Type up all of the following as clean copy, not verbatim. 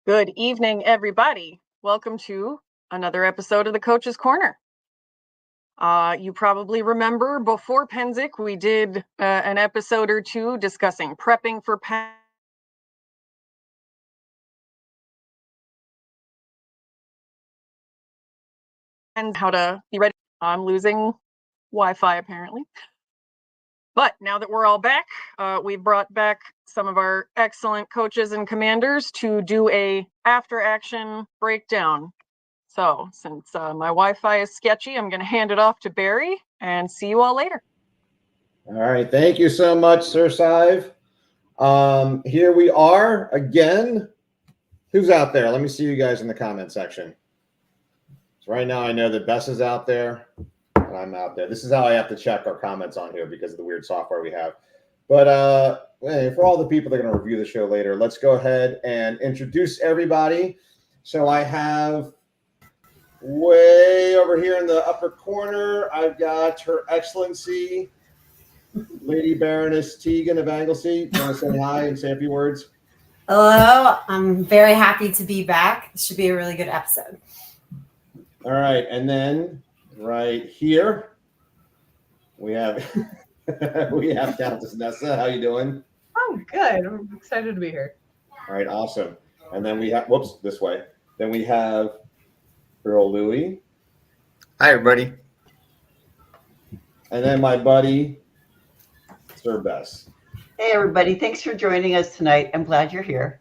Good evening, everybody. Welcome to another episode of the Coach's Corner. You probably remember before Pennsic, we did an episode or two discussing prepping for and how to be ready. I'm losing Wi-Fi apparently. But now that we're all back, we brought back some of our excellent coaches and commanders to do a after-action breakdown. So since my Wi-Fi is sketchy, I'm going to hand it off to Barry and see you all later. All right. Thank you so much, Sir Sive. Here we are again. Who's out there? Let me see you guys in the comment section. So right now I know that Bess is out there and I'm out there. This is how I have to check our comments on here because of the weird software we have. But for all the people that are going to review the show later, let's go ahead and introduce everybody. So I have way over here in the upper corner, I've got Her Excellency, Lady Baroness Tegan of Anglesey. Do you want to say hi and say a few words? Hello. I'm very happy to be back. This should be a really good episode. All right. And then right here, we have Countess Nessa. How you doing? Oh, good. I'm excited to be here. All right. Awesome. And then we have, this way. Then we have Earl Louie. Hi, everybody. And then my buddy, Sir Bess. Hey, everybody. Thanks for joining us tonight. I'm glad you're here.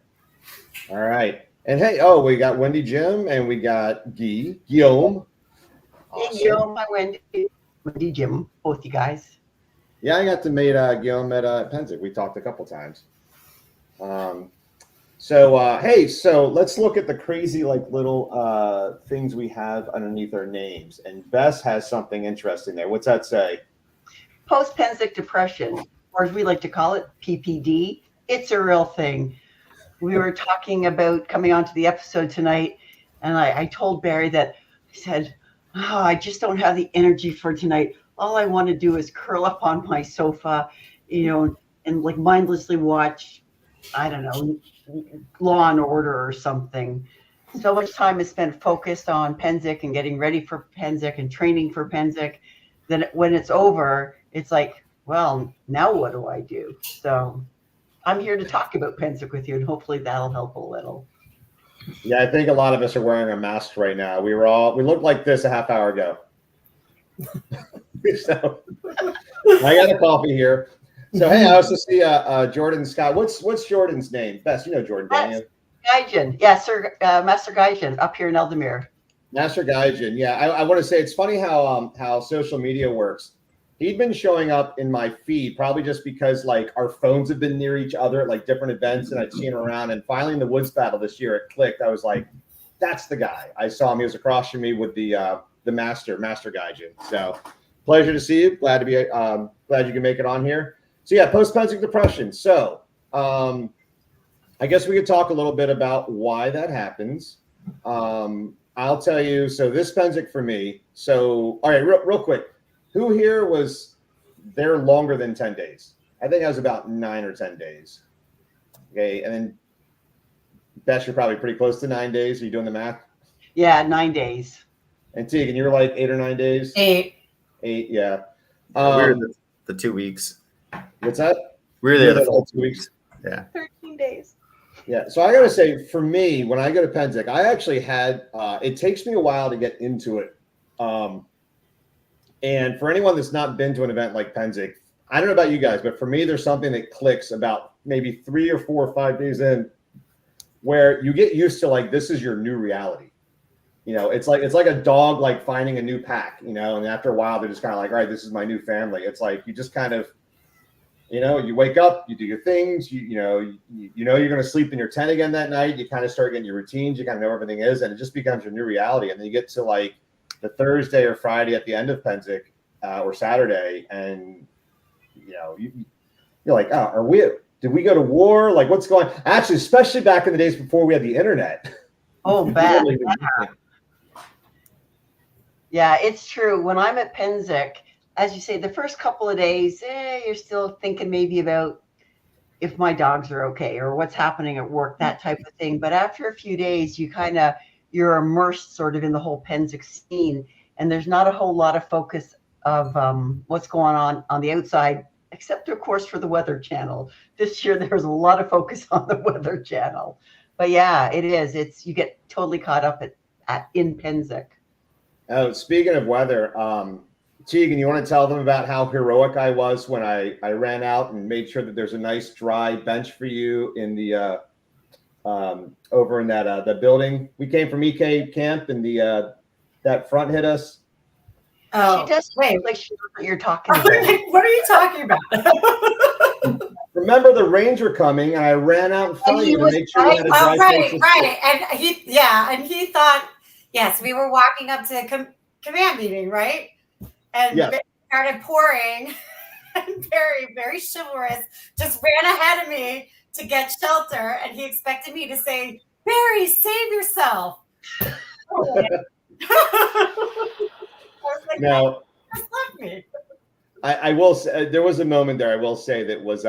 All right. And hey, we got Wendy Jim and we got Guillaume. Awesome. Hey, Guillaume. Hi, Wendy Jim, both you guys. Yeah, I got to meet Guillaume at Pennsic. We talked a couple times. So let's look at the crazy little things we have underneath our names. And Bess has something interesting there. What's that say? Post-Pennsic depression, or as we like to call it, PPD. It's a real thing. We were talking about coming onto the episode tonight, and I told Barry that I said, I just don't have the energy for tonight. All I want to do is curl up on my sofa, and mindlessly watch, I don't know, Law and Order or something. So much time is spent focused on Pennsic and getting ready for Pennsic and training for Pennsic. Then when it's over, it's like, well, now what do I do? So I'm here to talk about Pennsic with you, and hopefully that'll help a little. Yeah, I think a lot of us are wearing our masks right now. We looked like this a half hour ago. So I got a coffee here. So hey, I also see Jordan Scott. What's Jordan's name? Bess, you know Jordan, don't you? Gaijin. Yes, sir. Master Gaijin up here in Eldemir. Master Gaijin. Yeah, I want to say it's funny how social media works. He'd been showing up in my feed probably just because our phones have been near each other at different events, and I'd seen him around. And finally, in the Woods Battle this year, it clicked. I was like, "That's the guy." I saw him. He was across from me with the Master Gaijin. So pleasure to see you. Glad you can make it on here. So yeah, post-Pennsic depression. So I guess we could talk a little bit about why that happens. I'll tell you. So this Pennsic for me. So all right, real quick. Who here was there longer than 10 days? I think I was about 9 or 10 days. Okay, and then Bess, you're probably pretty close to 9 days. Are you doing the math? Yeah, 9 days. And Tegan, you're 8 or 9 days? 8. 8, yeah. We were the 2 weeks. What's that? We were there the full full 2 weeks. Yeah. 13 days. Yeah, so I got to say, for me, when I go to Pennsic, I actually had it takes me a while to get into it. And for anyone that's not been to an event like Pennsic, I don't know about you guys, but for me, there's something that clicks about maybe 3 or 4 or 5 days in where you get used to this is your new reality. It's like a dog finding a new pack, and after a while they're just kind of all right, this is my new family. It's you just kind of, you wake up, you do your things, you know you're going to sleep in your tent again that night. You kind of start getting your routines, you kind of know where everything is, and it just becomes your new reality. And then you get to the Thursday or Friday at the end of Pennsic or Saturday, and you're like, did we go to war? What's going on? Actually, especially back in the days before we had the internet. Oh, bad. Yeah, it's true. When I'm at Pennsic, as you say, the first couple of days, you're still thinking maybe about if my dogs are okay or what's happening at work, that type of thing. But after a few days, you're immersed sort of in the whole Pennsic scene, and there's not a whole lot of focus of what's going on the outside, except of course for the Weather Channel. This year there was a lot of focus on the Weather Channel. But yeah, it is. You get totally caught up in Pennsic. Oh, speaking of weather, Tegan, you want to tell them about how heroic I was when I ran out and made sure that there's a nice dry bench for you in the over in that the building. We came from EK camp and that front hit us. Oh, She does wait. look like she knows what you're talking about. What are you talking about? Remember the rains were coming, and I ran out in front of you to make sure you had a dry place to sit. Right. And he thought, yes, we were walking up to command meeting, right? And Yes. it started pouring, and Barry, very chivalrous, just ran ahead of me to get shelter, and he expected me to say, Barry, save yourself. I was like, Now, just left me. I will say there was a moment there. I will say that was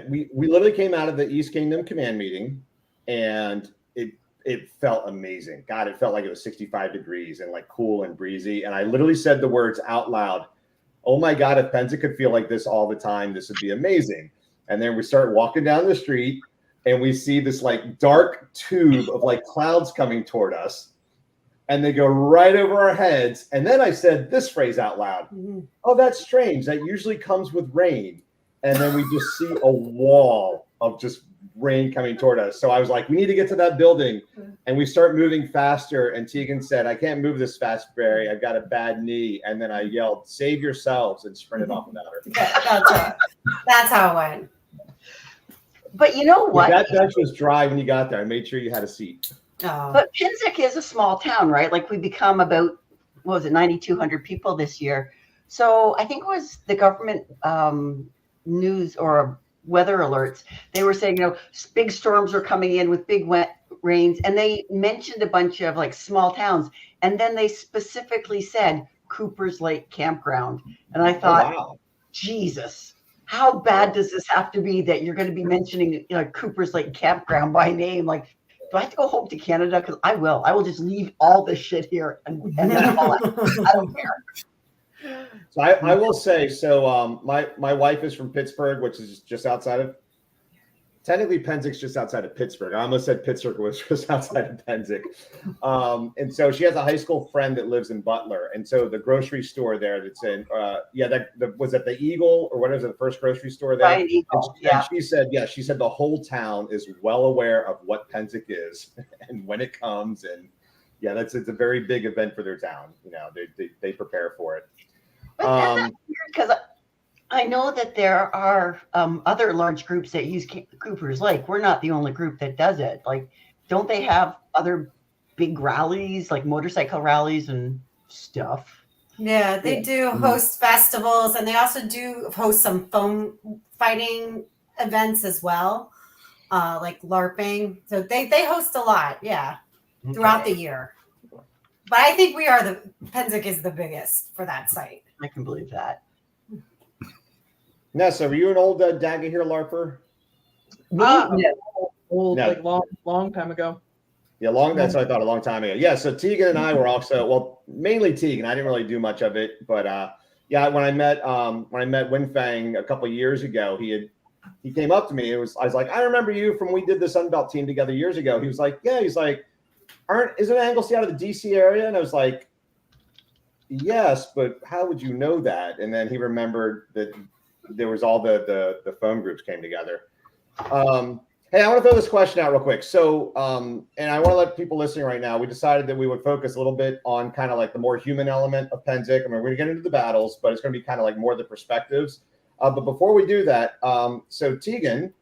we literally came out of the East Kingdom command meeting, and it felt amazing. God, it felt like it was 65 degrees and like cool and breezy. And I literally said the words out loud, "Oh my God, if Pennsic could feel like this all the time, this would be amazing." And then we start walking down the street, and we see this like dark tube of like clouds coming toward us. And they go right over our heads. And then I said this phrase out loud. "Oh, that's strange. That usually comes with rain." And then we just see a wall of just rain coming toward us. So I was like, we need to get to that building. And we start moving faster. And Tegan said, "I can't move this fast, Barry. I've got a bad knee." And then I yelled, "Save yourselves," and sprinted off without her. Yeah, that's how it went. But you know what? That bench was dry when you got there. I made sure you had a seat. Oh. But Pennsic is a small town, right? Like we become about, what was it, 9,200 people this year. So I think it was the government news or weather alerts. They were saying, big storms are coming in with big wet rains. And they mentioned a bunch of like small towns. And then they specifically said Cooper's Lake Campground. And I thought, wow. Jesus, how bad does this have to be that you're going to be mentioning Cooper's Lake Campground by name? Like, do I have to go home to Canada? Because I will just leave all this shit here and then fall out. I don't care. So I will say, so my wife is from Pittsburgh, which is just outside of, technically Pennsic's just outside of Pittsburgh. I almost said Pittsburgh was just outside of Pennsic. And so she has a high school friend that lives in Butler. And so the grocery store there that's in, was it the Eagle or what is it, the first grocery store there? Right, Eagle, and she said the whole town is well aware of what Pennsic is and when it comes. And yeah, it's a very big event for their town. They prepare for it. But that's weird because I know that there are other large groups that use Cooper's Lake. We're not the only group that does it. Like, don't they have other big rallies, like motorcycle rallies and stuff? Yeah, they do host festivals, and they also do host some foam fighting events as well, like LARPing. So they host a lot, throughout the year. But I think Pennsic is the biggest for that site. I can believe that. Nessa, were you an old Dagger here LARPer? Old, No. like long time ago. Yeah, that's what I thought, a long time ago. Yeah, so Tegan and I were also, well, mainly Tegan. I didn't really do much of it, but when I met Winfang a couple of years ago, he came up to me. I was like, "I remember you from we did this Unbelt team together years ago." He was like, "Yeah," he's like, "Isn't Anglesey out of the DC area?" And I was like, "Yes, but how would you know that?" And then he remembered that there was all the phone groups came together. Hey, I want to throw this question out real quick. So, and I want to let people listening right now, we decided that we would focus a little bit on kind of like the more human element of Pennsic. I mean, we're going to get into the battles, but it's going to be kind of like more the perspectives. But before we do that, so Tegan,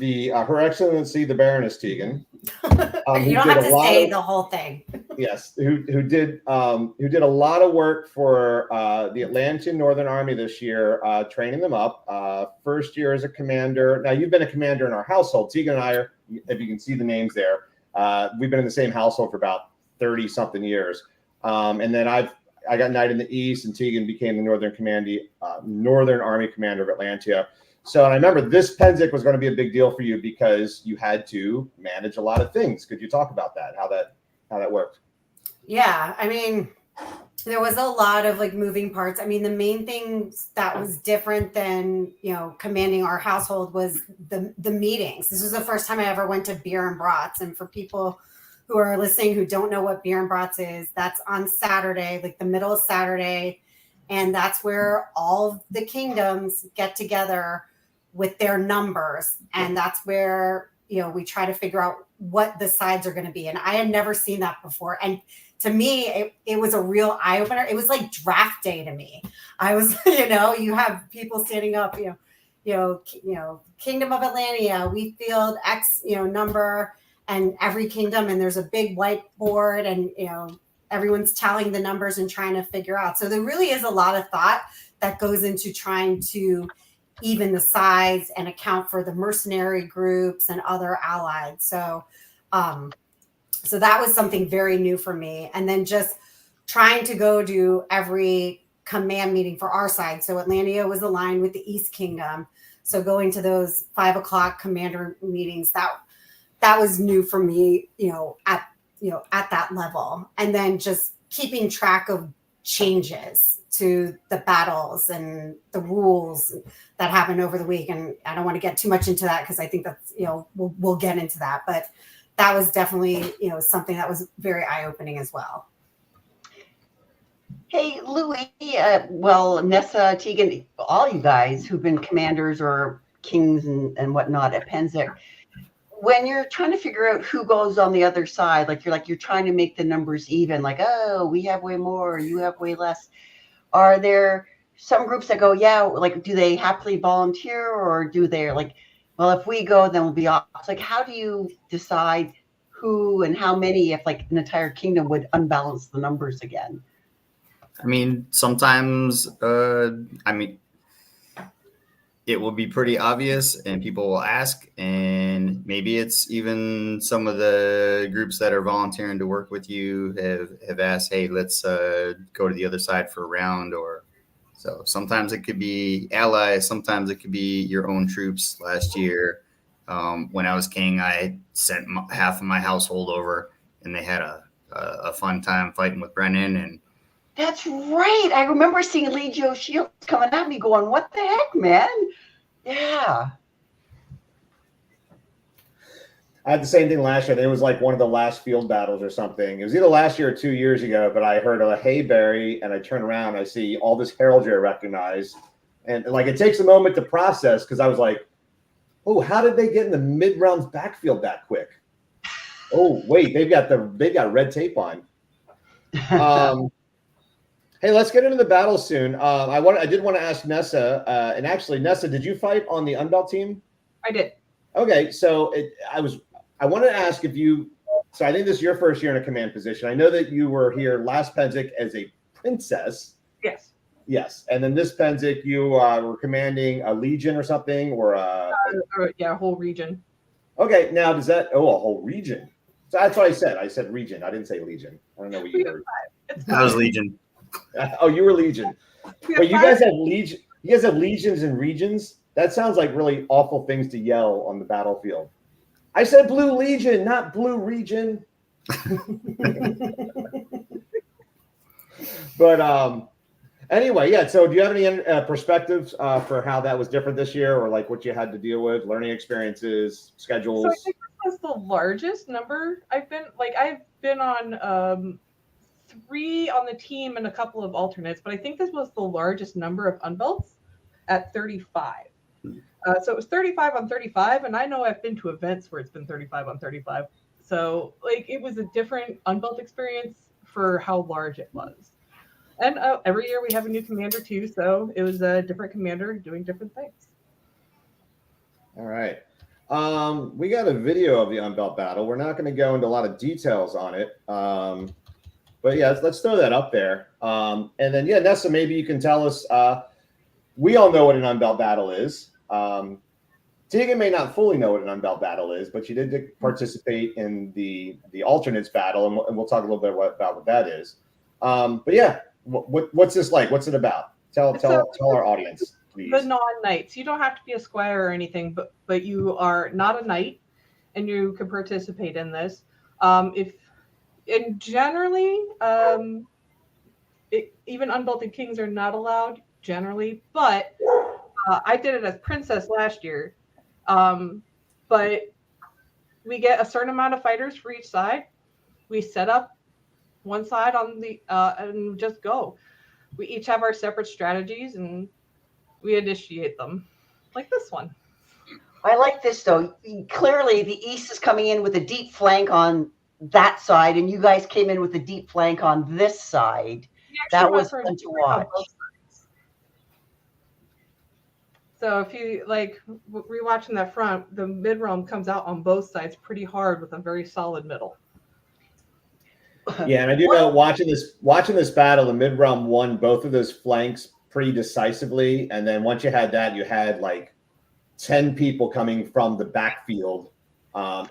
Her Excellency, the Baroness Tegan. You don't have to say the whole thing. Yes, who did a lot of work for the Atlantean Northern Army this year, training them up. First year as a commander. Now you've been a commander in our household. Tegan and I are, if you can see the names there, we've been in the same household for about 30 something years. And then I got knighted in the East, and Tegan became the Northern Army Commander of Atlantia. So and I remember this Pennsic was going to be a big deal for you because you had to manage a lot of things. Could you talk about that? How that worked? Yeah, I mean, there was a lot of like moving parts. I mean, the main thing that was different than, commanding our household was the meetings. This was the first time I ever went to Beer and Brats. And for people who are listening who don't know what Beer and Brats is, that's on Saturday, like the middle of Saturday. And that's where all of the kingdoms get together with their numbers. And that's where, we try to figure out what the sides are going to be. And I had never seen that before. And to me, it was a real eye opener. It was like draft day to me. I was, you have people standing up, Kingdom of Atlantia, we field X, number, and every kingdom, and there's a big whiteboard, and everyone's tallying the numbers and trying to figure out. So there really is a lot of thought that goes into trying to even the sides and account for the mercenary groups and other allies. So that was something very new for me. And then just trying to go to every command meeting for our side. So Atlantia was aligned with the East Kingdom. So going to those 5 o'clock commander meetings, that was new for me, at that level. And then just keeping track of changes to the battles and the rules that happen over the week. And I don't want to get too much into that because I think that's, we'll get into that. But that was definitely, something that was very eye-opening as well. Hey, Louis, Nessa, Tegan, all you guys who've been commanders or kings and whatnot at Pennsic, when you're trying to figure out who goes on the other side, you're trying to make the numbers even, like, oh, we have way more, you have way less. Are there some groups that go, yeah, like, do they happily volunteer, or do they like, well, if we go, then we'll be off? Like, how do you decide who and how many, if like an entire kingdom would unbalance the numbers again? I mean, sometimes, it will be pretty obvious and people will ask, and maybe it's even some of the groups that are volunteering to work with you have asked, hey, let's go to the other side for a round. Or so sometimes it could be allies, sometimes it could be your own troops. Last year, when I was king, I sent half of my household over, and they had a fun time fighting with Brennan. And that's right. I remember seeing Legio Shields coming at me going, what the heck, man? Yeah. I had the same thing last year. I think it was like one of the last field battles or something. It was either last year or 2 years ago, but I heard a hey, Barry, and I turn around and I see all this heraldry I recognize. And like it takes a moment to process because I was like, oh, how did they get in the mid-rounds backfield that quick? Oh, wait, they've got red tape on. Hey, let's get into the battle soon. I did want to ask Nessa, and actually, Nessa, did you fight on the Unbelt team? I did. Okay, so I wanted to ask if you. So I think this is your first year in a command position. I know that you were here last Pennsic as a princess. Yes. Yes, and then this Pennsic, you were commanding a legion or something, or a whole region. Okay, now does that? Oh, a whole region. So that's what I said. I said region. I didn't say legion. I don't know what you heard. I was Legion. Oh, you were Legion. But you guys have legion. You guys have legions and regions. That sounds like really awful things to yell on the battlefield. I said Blue Legion, not Blue Region. But anyway, yeah. So, do you have any perspectives for how that was different this year, or like what you had to deal with, learning experiences, schedules? So I think this was the largest number I've been. Like I've been on 3 on the team and a couple of alternates, but I think this was the largest number of unbelts at 35. So it was 35 on 35, and I know I've been to events where it's been 35 on 35. So like it was a different unbelt experience for how large it was. And every year we have a new commander too, so it was a different commander doing different things. All right. We got a video of the Unbelt battle. We're not going to go into a lot of details on it. But yeah, let's throw that up there. And then, yeah, Nessa, maybe you can tell us. We all know what an Unbelt battle is. Tegan may not fully know what an Unbelt battle is, but she did participate in the alternates battle, and we'll talk a little bit about what that is. But yeah, what's this like? What's it about? Tell our audience. the non-knights. You don't have to be a squire or anything, but you are not a knight, and you can participate in this. Generally, even unbelted kings are not allowed generally, but I did it as princess last year. But we get a certain amount of fighters for each side. We set up one side on the and just go. We each have our separate strategies and we initiate them, like this one. I like this though. Clearly, the East is coming in with a deep flank on that side, and you guys came in with a deep flank on this side. That was fun to watch. So if you like rewatching that front, the mid realm comes out on both sides pretty hard with a very solid middle. Yeah, and I do know watching this battle, the mid realm won both of those flanks pretty decisively, and then once you had that, you had like 10 people coming from the backfield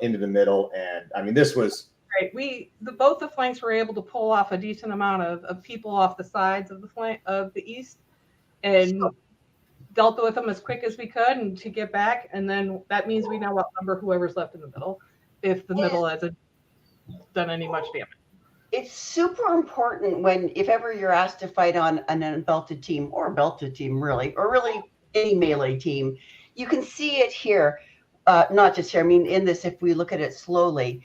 into the middle, and I mean this was right. Both the flanks were able to pull off a decent amount of people off the sides of the flank of the East, and dealt with them as quick as we could and to get back, and then that means we now outnumber whoever's left in the middle if the middle hasn't done any much damage. It's super important if ever you're asked to fight on an unbelted team or a belted team, really, or really any melee team. You can see it here, not just here. I mean, in this, if we look at it slowly,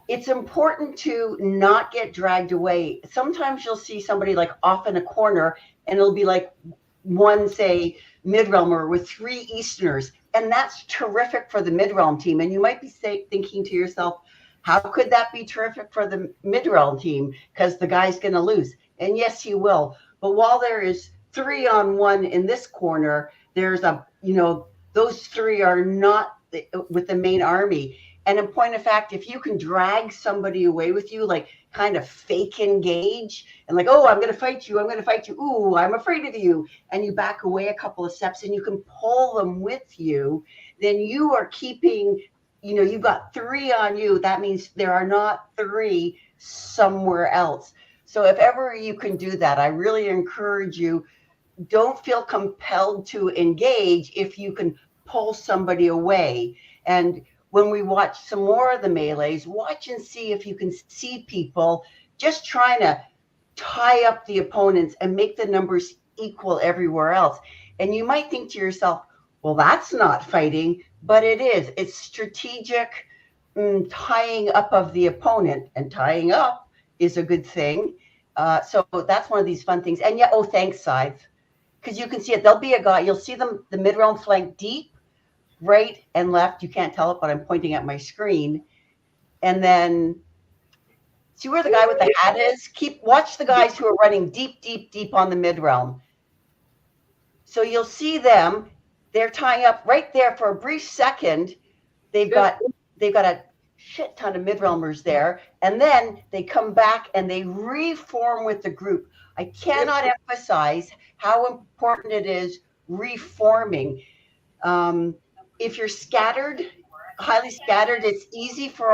it's important to not get dragged away. Sometimes you'll see somebody like off in a corner, and it'll be like one, say, mid-realmer with 3 Easterners, and that's terrific for the mid-realm team. And you might be thinking to yourself, how could that be terrific for the mid-realm team? Because the guy's going to lose. And yes, he will. But while there is 3-on-1 in this corner, there's those 3 are not with the main army. And in point of fact, if you can drag somebody away with you, like kind of fake engage and like, oh, I'm going to fight you. Ooh, I'm afraid of you. And you back away a couple of steps and you can pull them with you, then you are keeping, you've got 3 on you. That means there are not 3 somewhere else. So if ever you can do that, I really encourage you, don't feel compelled to engage if you can pull somebody away. And when we watch some more of the melees, watch and see if you can see people just trying to tie up the opponents and make the numbers equal everywhere else. And you might think to yourself, well, that's not fighting, but it is. It's strategic tying up of the opponent, and tying up is a good thing. So that's one of these fun things. And yeah, thanks, Scythe. Because you can see it. There'll be a guy, you'll see them, the mid-realm flank deep, right and left. You can't tell it, but I'm pointing at my screen. And then see where the guy with the hat is? Watch the guys who are running deep, deep, deep on the mid-realm. So you'll see them. They're tying up right there for a brief second. They've got a shit ton of mid-realmers there. And then they come back and they reform with the group. I cannot emphasize how important it is reforming. If you're scattered, highly scattered, it's easy for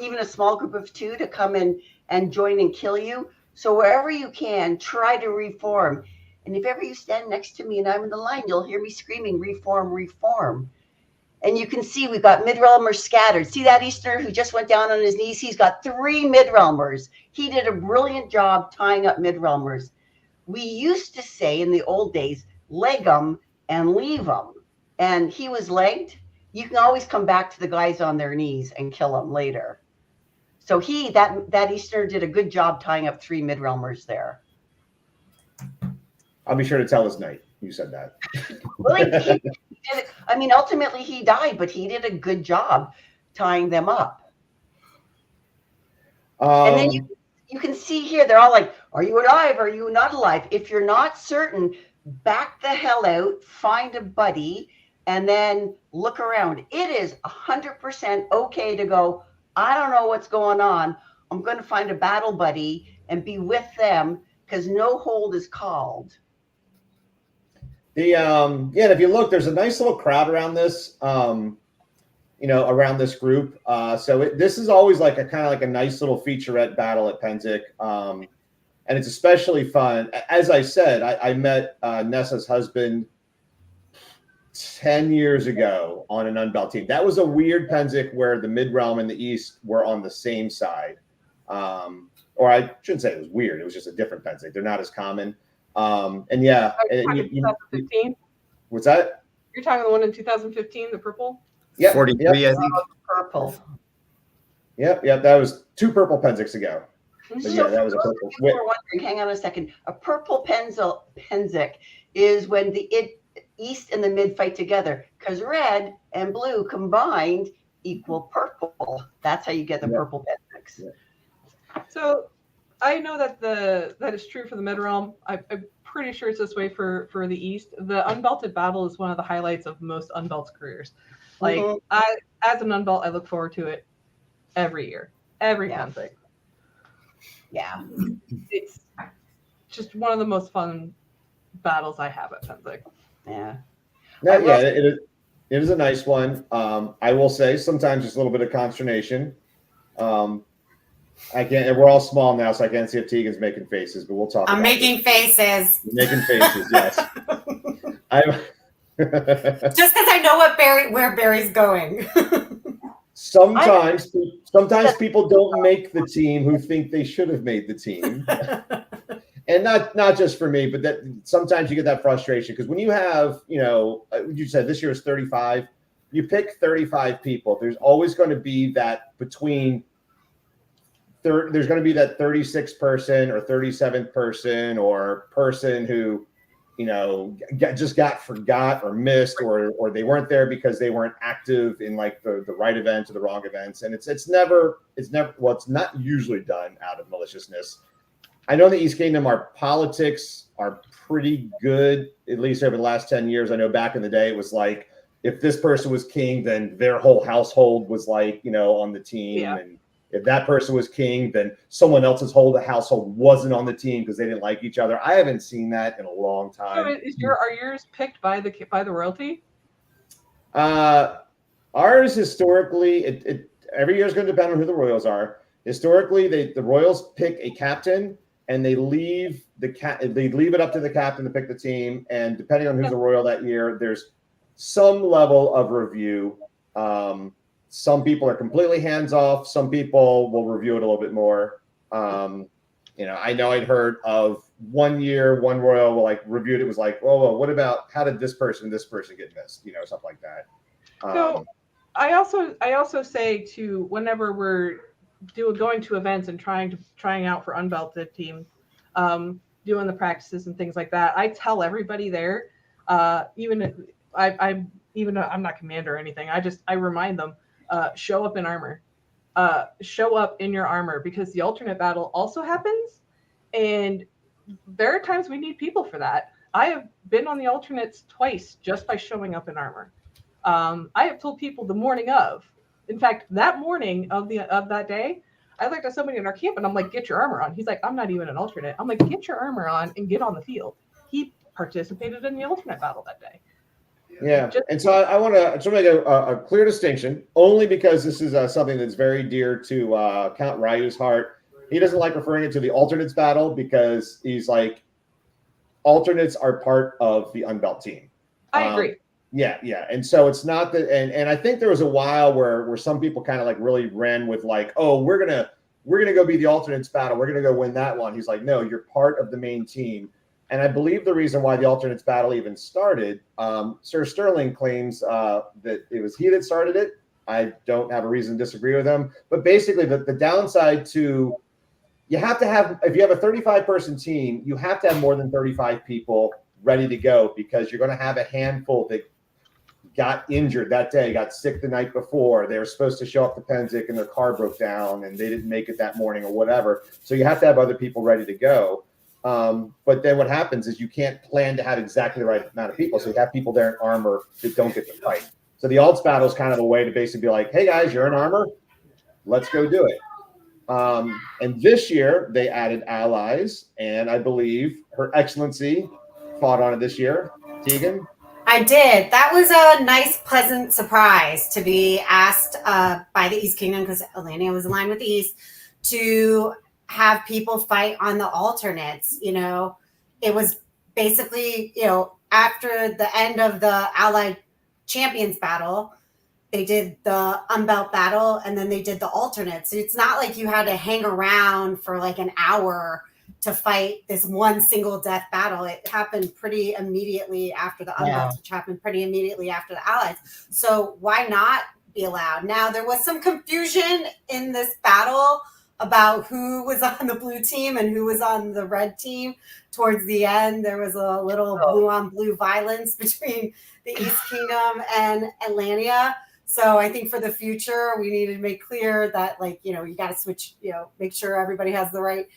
even a small group of 2 to come in and join and kill you. So wherever you can, try to reform. And if ever you stand next to me and I'm in the line, you'll hear me screaming, reform, reform. And you can see we've got mid-realmers scattered. See that Easterner who just went down on his knees? He's got 3 mid-realmers. He did a brilliant job tying up mid-realmers. We used to say in the old days, leg them and leave them. And he was legged. You can always come back to the guys on their knees and kill them later. So that Easterner did a good job tying up 3 mid-realmers there. I'll be sure to tell his knight you said that. Well, he did it. I mean, ultimately he died, but he did a good job tying them up. And then you can see here, they're all like, are you alive? Are you not alive? If you're not certain, back the hell out, find a buddy, and then look around. It is 100% okay to go, I don't know what's going on. I'm going to find a battle buddy and be with them, because no hold is called. And if you look, there's a nice little crowd around this, around this group. So this is always like a kind of like a nice little featurette battle at Pennsic. And it's especially fun. As I said, I met Nessa's husband 10 years ago on an Unbelt team. That was a weird Pennsic where the mid realm and the East were on the same side. Or I shouldn't say it was weird. It was just a different Pennsic. They're not as common. And yeah, and 2015. What's that? You're talking the one in 2015, the purple. Yeah, 43, yep. I think. Purple. Yep. That was 2 purple Pennsics ago. But So yeah, that was a for those purple. people who are wondering, hang on a second. A purple Pennsic is when the East and the mid fight together, because red and blue combined equal purple. That's how you get the purple Pennsics. Yeah. So I know that that is true for the mid realm. I'm pretty sure it's this way for the East. The unbelted battle is one of the highlights of most unbelts careers. Like as an unbelt, I look forward to it every year, every Pennsic. Yeah. It's just one of the most fun battles I have at Pennsic. Yeah. No, yeah, it is a nice one. I will say sometimes there's a little bit of consternation. I can't. We're all small now, so I can't see if Tegan's making faces, but we'll talk. I'm making faces. You're making faces, yes. I'm just because I know where Barry's going. Sometimes people don't make the team who think they should have made the team. And not just for me, but that sometimes you get that frustration because when you have, you said this year is 35, you pick 35 people. There's always going to be that there's going to be that 36th person or 37th person or person who, just got forgot or missed or they weren't there because they weren't active in like the right events or the wrong events. And it's not usually done out of maliciousness. I know in the East Kingdom, our politics are pretty good, at least over the last 10 years. I know back in the day, it was like, if this person was king, then their whole household was like, on the team. Yeah. And if that person was king, then someone else's whole household wasn't on the team because they didn't like each other. I haven't seen that in a long time. So are yours picked by the royalty? Ours historically, it every year is going to depend on who the royals are. Historically, the royals pick a captain and they leave it up to the captain to pick the team. And depending on who's the royal that year, there's some level of review. Some people are completely hands off. Some people will review it a little bit more. I know I'd heard of one year, one royal reviewed it was like, well, what about how did this person get missed? Something like that. So I also say to whenever we're going to events and trying out for unbelted teams, doing the practices and things like that, I tell everybody there, even if I'm not commander or anything, I remind them, show up in armor, show up in your armor because the alternate battle also happens. And there are times we need people for that. I have been on the alternates twice just by showing up in armor. I have told people the morning of, in fact, that morning of that day, I looked at somebody in our camp and I'm like, get your armor on. He's like, I'm not even an alternate. I'm like, get your armor on and get on the field. He participated in the alternate battle that day. Yeah, and so I want to make a clear distinction, only because this is something that's very dear to Count Ryu's heart. He doesn't like referring it to the alternates battle because he's like, alternates are part of the Unbelt team. I agree. Yeah. And so it's not that, and I think there was a while where some people kind of like really ran with like, oh, we're gonna go be the alternates battle. We're gonna go win that one. He's like, no, you're part of the main team. And I believe the reason why the alternates battle even started, Sir Sterling claims that it was he that started it. I don't have a reason to disagree with him. But basically the downside to, you have to have, if you have a 35-person team, you have to have more than 35 people ready to go because you're going to have a handful that got injured that day, got sick the night before. They were supposed to show up to Pennsic and their car broke down and they didn't make it that morning or whatever. So you have to have other people ready to go. But then what happens is you can't plan to have exactly the right amount of people. So you have people there in armor that don't get to fight. So the alts battle is kind of a way to basically be like, hey guys, you're in armor. Let's go do it. And this year they added allies. And I believe Her Excellency fought on it this year. Tegan? I did. That was a nice, pleasant surprise to be asked by the East Kingdom, because Atlanta was aligned with the East, to have people fight on the alternates. It was basically, after the end of the Allied champions battle. They did the unbelt battle, and then they did the alternates. So it's not like you had to hang around for like an hour to fight this one single death battle. It happened pretty immediately after the unbelts, which happened pretty immediately after the allies. So why not be allowed? Now, there was some confusion in this battle about who was on the blue team and who was on the red team. Towards the end, there was a little blue on blue violence between the East Kingdom and Atlantia. So I think for the future, we need to make clear that, like, you know, you got to switch, you know, make sure everybody has the right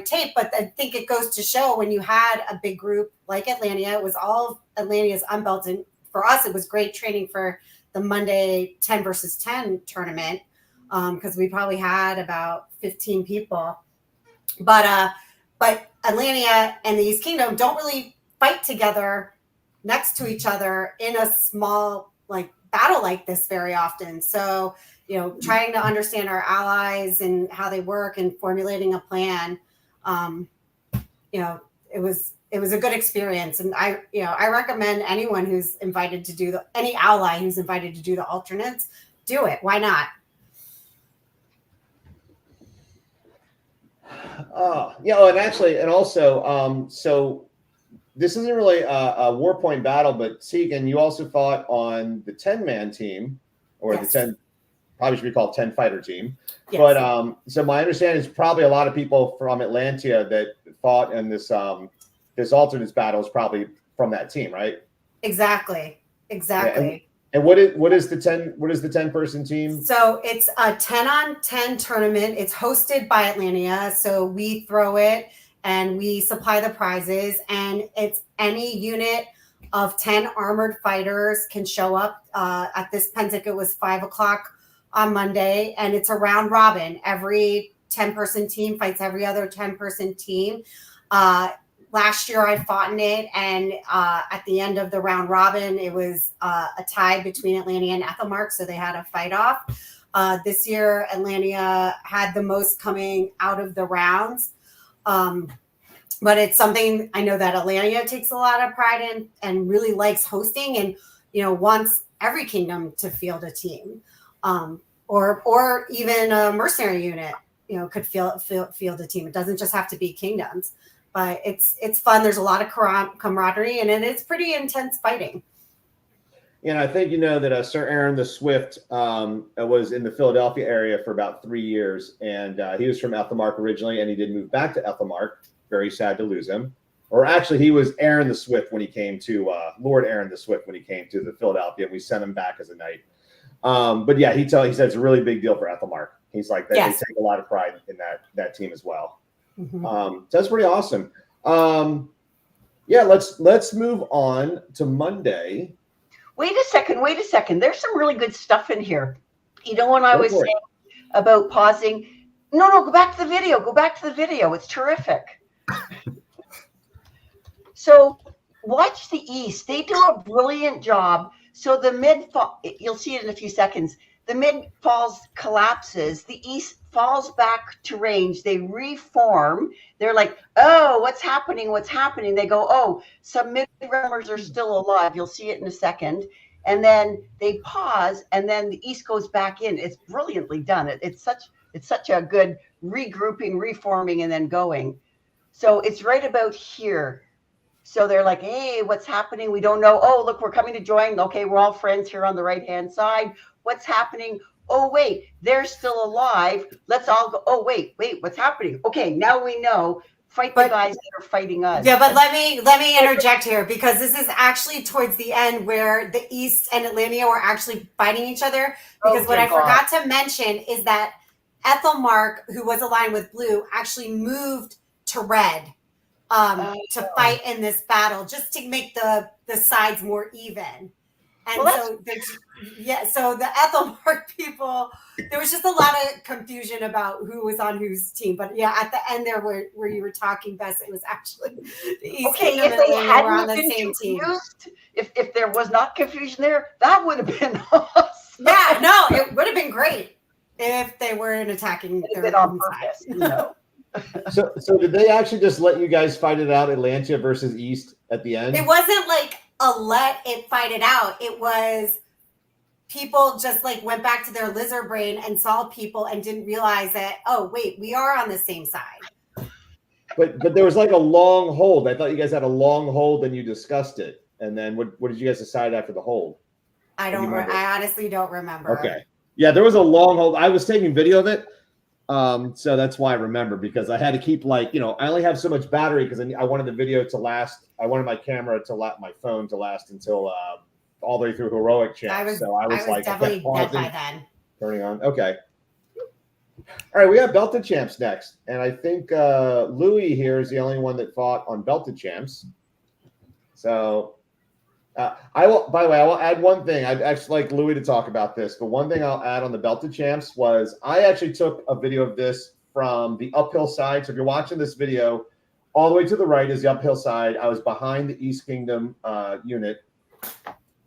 tape. But I think it goes to show when you had a big group like Atlantia, it was all Atlantia's unbelted. And for us, it was great training for the Monday 10 versus 10 tournament, because we probably had about 15 people. But Atlantia and the East Kingdom don't really fight together next to each other in a small like battle like this very often. So, you know, trying to understand our allies and how they work and formulating a plan, you know, it was a good experience. And I recommend anyone who's invited to do any ally who's invited to do the alternates, do it. Why not? And also, so this isn't really a war point battle, but Segan, you also fought on the 10-man team, or the 10, probably should be called 10 fighter team. Yes. But so my understanding is probably a lot of people from Atlantia that fought in this this alternates battle is probably from that team, right? Exactly. Yeah, and what is the 10 person team? So it's a 10-on-10 tournament. It's hosted by Atlantia. So we throw it and we supply the prizes, and it's any unit of 10 armored fighters can show up. At this Pennsic, it was 5:00 on Monday, and it's a round robin. Every 10-person team fights every other 10-person team. Last year I fought in it, and at the end of the round robin, it was a tie between Atlantia and Ethelmark, so they had a fight off. This year, Atlantia had the most coming out of the rounds. But it's something I know that Atlantia takes a lot of pride in and really likes hosting, and, you know, wants every kingdom to field a team, or even a mercenary unit, you know, could field a team. It doesn't just have to be kingdoms, but it's fun. There's a lot of camaraderie, and it's pretty intense fighting. And I think you know that Sir Aaron the Swift was in the Philadelphia area for about 3 years, and he was from Ethelmark originally, and he did move back to Ethelmark. Very sad to lose him. Or actually, he was Aaron the Swift when he came to Lord Aaron the Swift when he came to the Philadelphia, and we sent him back as a knight. But yeah, he said it's a really big deal for Ethelmark. He's like that. Yes. They take a lot of pride in that team as well. Mm-hmm. So that's pretty awesome. Yeah, let's move on to Monday. Wait a second. There's some really good stuff in here. You know, when I was saying about pausing, no, go back to the video. It's terrific. So watch the East. They do a brilliant job. So the mid, you'll see it in a few seconds. The mid collapses. The East falls back to range. They reform. They're like, oh, what's happening? They go, oh, some mid-runners are still alive. You'll see it in a second. And then they pause, and then the East goes back in. It's brilliantly done. It's such a good regrouping, reforming, and then going. So it's right about here. So they're like, hey, what's happening? We don't know. Oh, look, we're coming to join. Okay, we're all friends here on the right-hand side. What's happening? Oh, wait, they're still alive. Let's all go. Oh, wait, what's happening? Okay, now we know. Fight the guys that are fighting us. Yeah, but let me interject here, because this is actually towards the end where the East and Atlantia were actually fighting each other. Because what I forgot to mention is that Ethelmark, who was aligned with blue, actually moved to red to fight in this battle, just to make the sides more even. And so the Ethelmark people, there was just a lot of confusion about who was on whose team. But yeah, at the end there where you were talking, Bess, it was actually the East Kingdom and Atlantia were on the same team. If there was not confusion there, that would have been awesome. Yeah, no, it would have been great if they weren't attacking their own side. You know? So did they actually just let you guys fight it out, Atlantia versus East, at the end? It wasn't like let it fight it out. It was people just like went back to their lizard brain and saw people and didn't realize that, oh, wait, we are on the same side. But there was like a long hold. I thought you guys had a long hold and you discussed it. And then what did you guys decide after the hold? I honestly don't remember. Okay. Yeah, there was a long hold. I was taking video of it. So that's why I remember, because I had to keep I only have so much battery because I wanted the video to last. I wanted my camera to my phone to last until all the way through heroic champ. I was like definitely dead by then. Turning on. Okay. All right, we have belted champs next, and I think Louis here is the only one that fought on belted champs. So I will. By the way, I will add one thing. I'd actually like Louis to talk about this, but one thing I'll add on the belted champs was I actually took a video of this from the uphill side. So if you're watching this video, all the way to the right is the uphill side. I was behind the East Kingdom unit,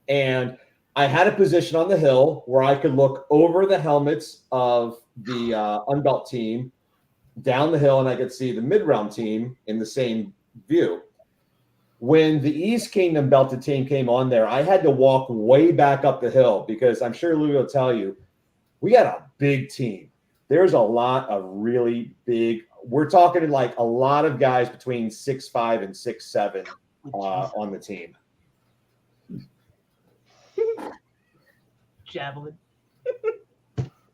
and I had a position on the hill where I could look over the helmets of the Unbelt team down the hill, and I could see the mid-realm team in the same view. When the East Kingdom belted team came on there, I had to walk way back up the hill because I'm sure Louis will tell you, we got a big team. There's a lot of really big, we're talking like a lot of guys between 6'5" and 6'7" on the team. Javelin.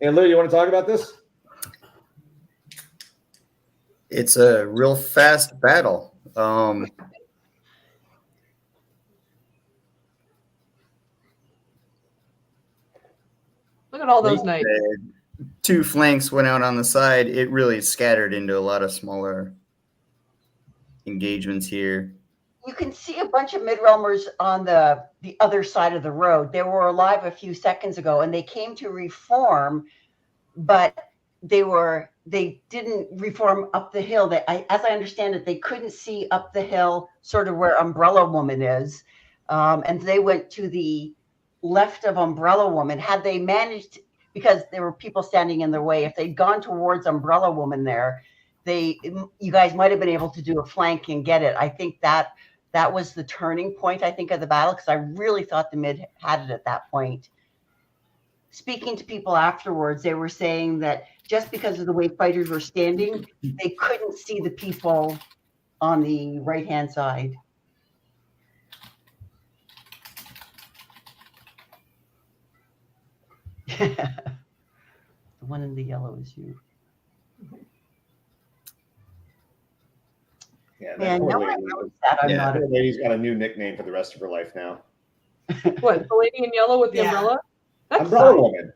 And Lou, you want to talk about this? It's a real fast battle. Look at all those knights. Two flanks went out on the side. It really scattered into a lot of smaller engagements here. You can see a bunch of mid-realmers on the other side of the road. They were alive a few seconds ago, and they came to reform, but they didn't reform up the hill. As I understand it, they couldn't see up the hill, sort of where Umbrella Woman is, and they went to the left of Umbrella Woman. Had they managed, because there were people standing in their way, if they'd gone towards Umbrella Woman there, you guys might have been able to do a flank and get it. I think that was the turning point, I think, of the battle, because I really thought the mid had it at that point. Speaking to people afterwards, they were saying that just because of the way fighters were standing, they couldn't see the people on the right-hand side. The one in the yellow is you. Yeah, Man, no one knows that. I'm not. That lady's got a new nickname for the rest of her life now. What, the lady in yellow with the umbrella? That's Umbrella Woman.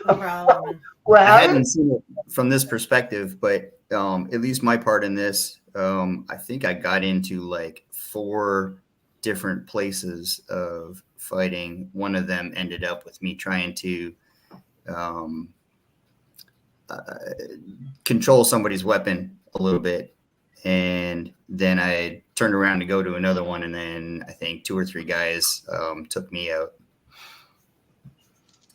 Umbrella Woman. Well, I hadn't seen it from this perspective, but at least my part in this, I think I got into like 4 different places of fighting. One of them ended up with me trying to control somebody's weapon a little bit. And then I turned around to go to another one, and then I think 2 or 3 guys took me out.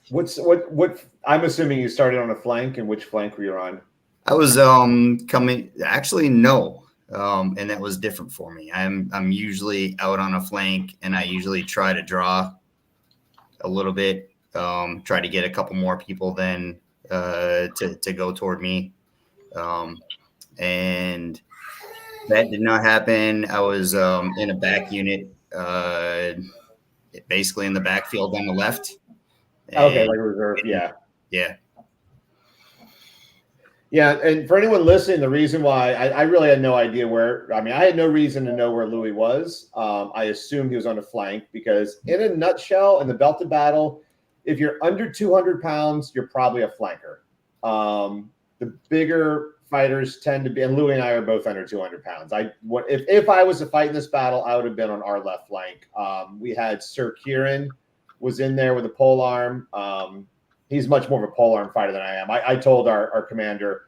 What I'm assuming you started on a flank, and which flank were you on? I was coming, actually no, and that was different for me. I'm usually out on a flank, and I usually try to draw a little bit, try to get a couple more people then to go toward me, and that did not happen. I was in a back unit, basically in the backfield on the left. Okay, like reserve, yeah. Yeah, and for anyone listening, the reason why I really had no idea where, I had no reason to know where Louis was. I assumed he was on a flank because in a nutshell, in the belted battle, if you're under 200 pounds, you're probably a flanker. The bigger fighters tend to be, and Louis and I are both under 200 pounds. If I was to fight in this battle, I would have been on our left flank. We had Sir Kieran was in there with a pole arm. He's much more of a pole arm fighter than I am. I told our commander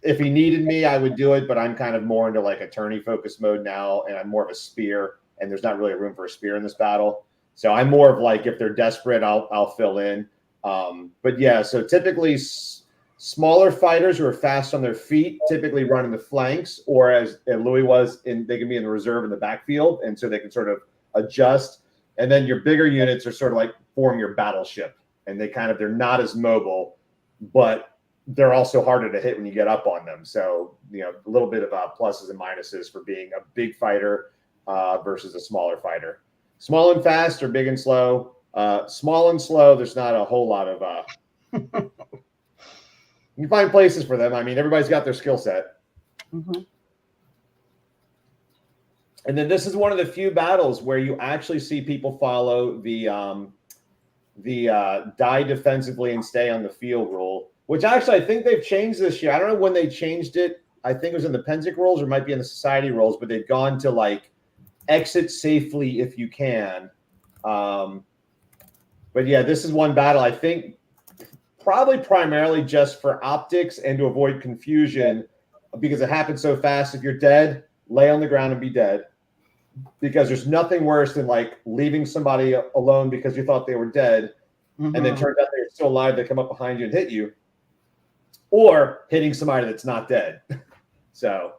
if he needed me, I would do it, but I'm kind of more into like a tourney focus mode now, and I'm more of a spear, and there's not really room for a spear in this battle. So I'm more of like, if they're desperate, I'll fill in. But yeah, so typically smaller fighters who are fast on their feet typically run in the flanks, or as Louis was, they can be in the reserve in the backfield, and so they can sort of adjust. And then your bigger units are sort of like form your battleship, and they're not as mobile, but they're also harder to hit when you get up on them. So, a little bit of pluses and minuses for being a big fighter versus a smaller fighter. Small and fast or big and slow. Small and slow, there's not a whole lot of you find places for them. I mean, everybody's got their skill set. Mm-hmm. And then this is one of the few battles where you actually see people follow the die defensively and stay on the field rule, which actually I think they've changed this year. I don't know when they changed it. I think it was in the Pennsic rules or might be in the society rules, but they've gone to like exit safely if you can. But yeah, this is one battle I think probably primarily just for optics and to avoid confusion, because it happens so fast. If you're dead, lay on the ground and be dead, because there's nothing worse than like leaving somebody alone because you thought they were dead, and then turns out they're still alive. They come up behind you and hit you, or hitting somebody that's not dead. So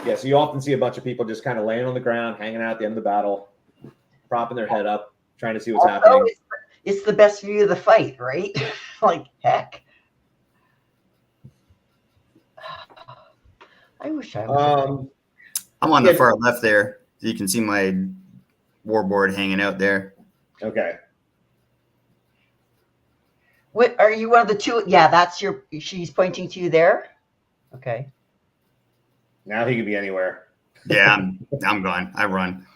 yeah, so you often see a bunch of people just kind of laying on the ground, hanging out at the end of the battle, propping their head up, trying to see what's happening. It's the best view of the fight, right? Like, heck. I wish I was. I'm on the far left there. You can see my warboard hanging out there. Okay. What are you, one of the two? Yeah, that's she's pointing to you there. Okay. Now he could be anywhere. Yeah, I'm gone. I run.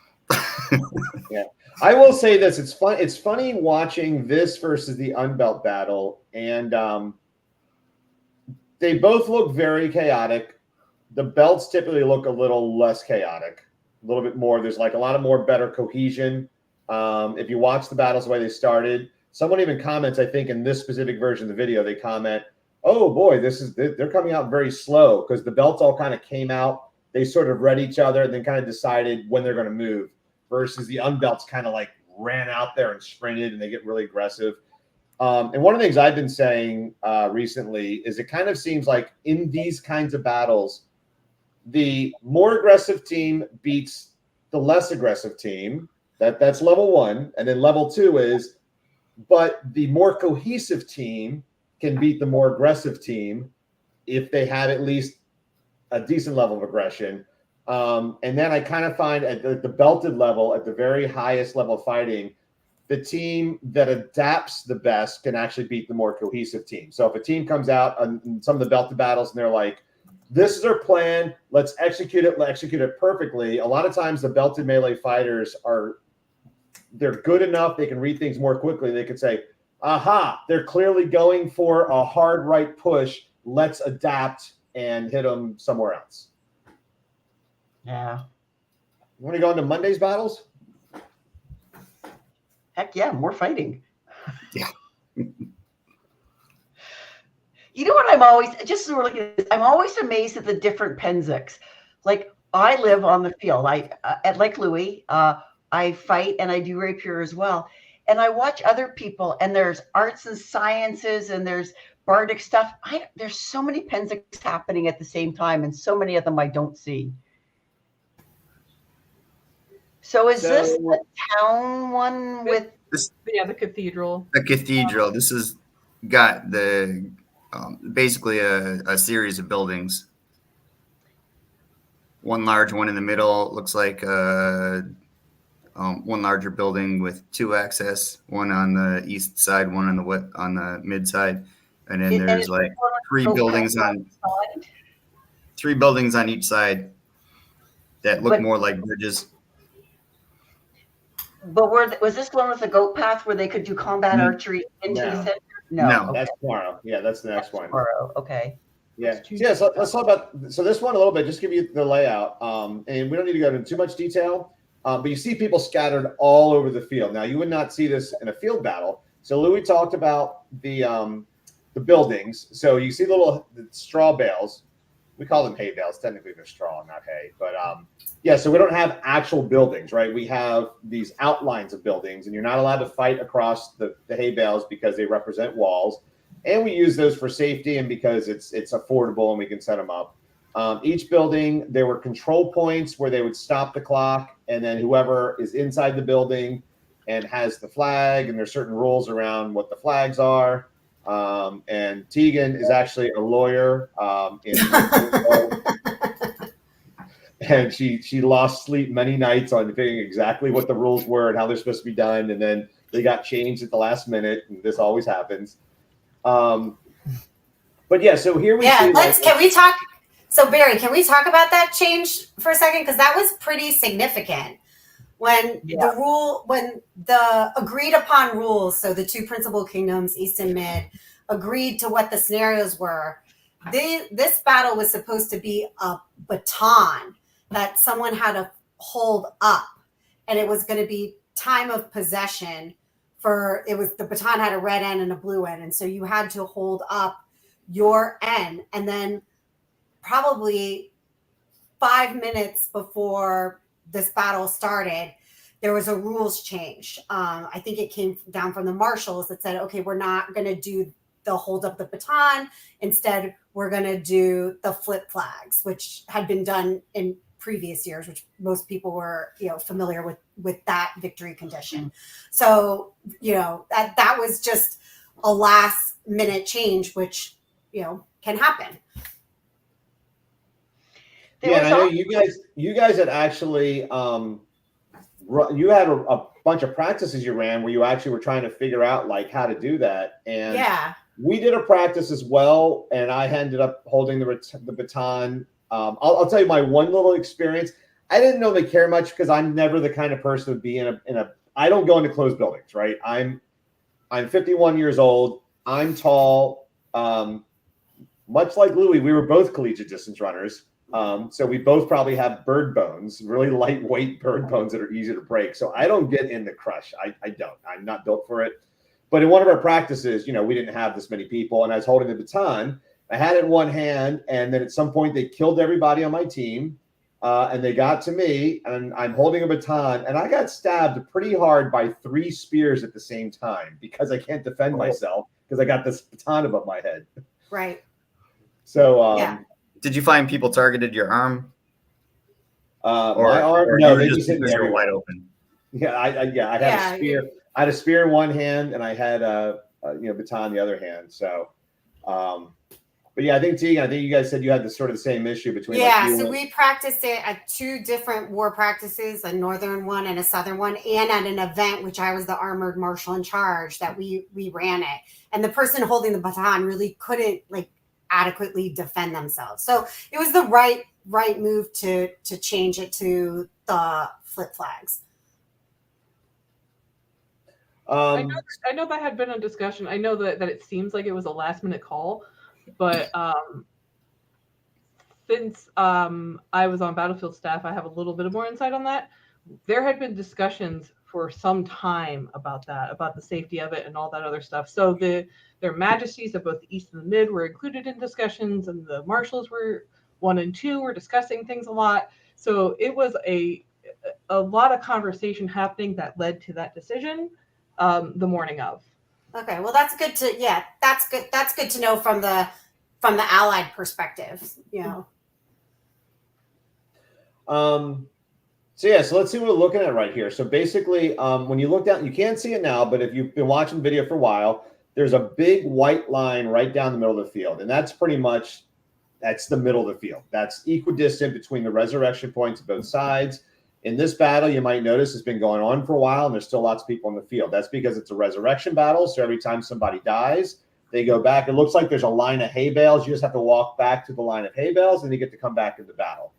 Yeah. I will say this. It's fun. It's funny watching this versus the Unbelt battle. And they both look very chaotic. The belts typically look a little less chaotic, a little bit more. There's like a lot of more better cohesion. If you watch the battles the way they started, someone even comments, I think in this specific version of the video, they comment, oh boy, they're coming out very slow, because the belts all kind of came out. They sort of read each other and then kind of decided when they're going to move, versus the Unbelts kind of like ran out there and sprinted and they get really aggressive. And one of the things I've been saying recently is it kind of seems like in these kinds of battles, the more aggressive team beats the less aggressive team. That's level one. And then level two is, but the more cohesive team can beat the more aggressive team if they have at least a decent level of aggression. And then I kind of find at the belted level, at the very highest level of fighting, the team that adapts the best can actually beat the more cohesive team. So if a team comes out on some of the belted battles and they're like, this is our plan, let's execute it perfectly. A lot of times the belted melee fighters they're good enough, they can read things more quickly. They can say, aha, they're clearly going for a hard right push. Let's adapt and hit them somewhere else. Yeah. You want to go into Monday's battles? Heck yeah, more fighting. Yeah. You know what? I'm always I'm always amazed at the different Pennsics. Like, I live on the field. At Lake Louis, I fight and I do rapier as well. And I watch other people, and there's arts and sciences and there's bardic stuff. There's so many Pennsics happening at the same time, and so many of them I don't see. So is this the town one with? Yeah, the cathedral. The cathedral. This has got the basically a series of buildings. One large one in the middle looks like one larger building with two access. One on the east side, one on the mid side, and then there's like three buildings on each side that look more like bridges. But was this one with the goat path where they could do combat archery into the center? No. Okay. That's tomorrow. Yeah, that's the next one. Tomorrow. Okay. Yeah. So let's talk about this one a little bit. Just give you the layout. And we don't need to go into too much detail. But you see people scattered all over the field. Now, you would not see this in a field battle. So Louis talked about the buildings. So you see the straw bales. We call them hay bales. Technically, they're straw, not hay. But yeah, so we don't have actual buildings, right? We have these outlines of buildings, and you're not allowed to fight across the hay bales because they represent walls. And we use those for safety and because it's affordable and we can set them up. Each building, there were control points where they would stop the clock, and then whoever is inside the building and has the flag, and there's certain rules around what the flags are. And Tegan is actually a lawyer and she lost sleep many nights on figuring exactly what the rules were and how they're supposed to be done, and then they got changed at the last minute, and this always happens. But yeah, so here we see. Can we talk? So Barry, can we talk about that change for a second? Because that was pretty significant. When the agreed upon rules, so the two principal kingdoms, East and Mid, agreed to what the scenarios were. This battle was supposed to be a baton that someone had to hold up, and it was going to be time of possession. The baton had a red end and a blue end, and so you had to hold up your end, and then probably 5 minutes before this battle started, there was a rules change. I think it came down from the marshals that said, okay, we're not going to do the hold up the baton. Instead, we're going to do the flip flags, which had been done in previous years, which most people were, familiar with that victory condition. So, that was just a last minute change, which, can happen. Yeah, and I know you guys had actually, you had a bunch of practices you ran where you actually were trying to figure out like how to do that. And yeah, we did a practice as well, and I ended up holding the baton. I'll tell you my one little experience. I didn't really care much because I'm never the kind of person to be in a. I don't go into closed buildings, right? I'm 51 years old. I'm tall. Much like Louis, we were both collegiate distance runners. So we both probably have bird bones, really lightweight bird bones that are easy to break. So I don't get in the crush. I don't. I'm not built for it. But in one of our practices, we didn't have this many people, and I was holding the baton. I had it in one hand, and then at some point they killed everybody on my team, and they got to me, and I'm holding a baton, and I got stabbed pretty hard by 3 spears at the same time because I can't defend myself because I got this baton above my head. Right. So, yeah. Did you find people targeted your arm? My arm? No, they just hit me everywhere. Wide open. Yeah, I had a spear. I had a spear in one hand, and I had a baton in the other hand. So, but yeah, I think you guys said you had the sort of the same issue between. Yeah, so we practiced it at 2 different war practices, a northern one and a southern one, and at an event which I was the armored marshal in charge that we ran it, and the person holding the baton really couldn't adequately defend themselves. So it was the right move to change it to the flip flags. I know that had been a discussion. I know that it seems like it was a last minute call, but since I was on battlefield staff, I have a little bit more insight on that. There had been discussions for some time about that, about the safety of it and all that other stuff. So their majesties of both the East and the Mid were included in discussions, and the marshals were 1 and 2 were discussing things a lot. So it was a lot of conversation happening that led to that decision the morning of. Okay, well that's good to that's good to know from the Allied perspective. So let's see what we're looking at right here. So basically, when you look down, you can't see it now, but if you've been watching video for a while, there's a big white line right down the middle of the field, and that's the middle of the field. That's equidistant between the resurrection points of both sides. In this battle, you might notice it's been going on for a while, and there's still lots of people in the field. That's because it's a resurrection battle, so every time somebody dies, they go back. It looks like there's a line of hay bales. You just have to walk back to the line of hay bales, and you get to come back into battle.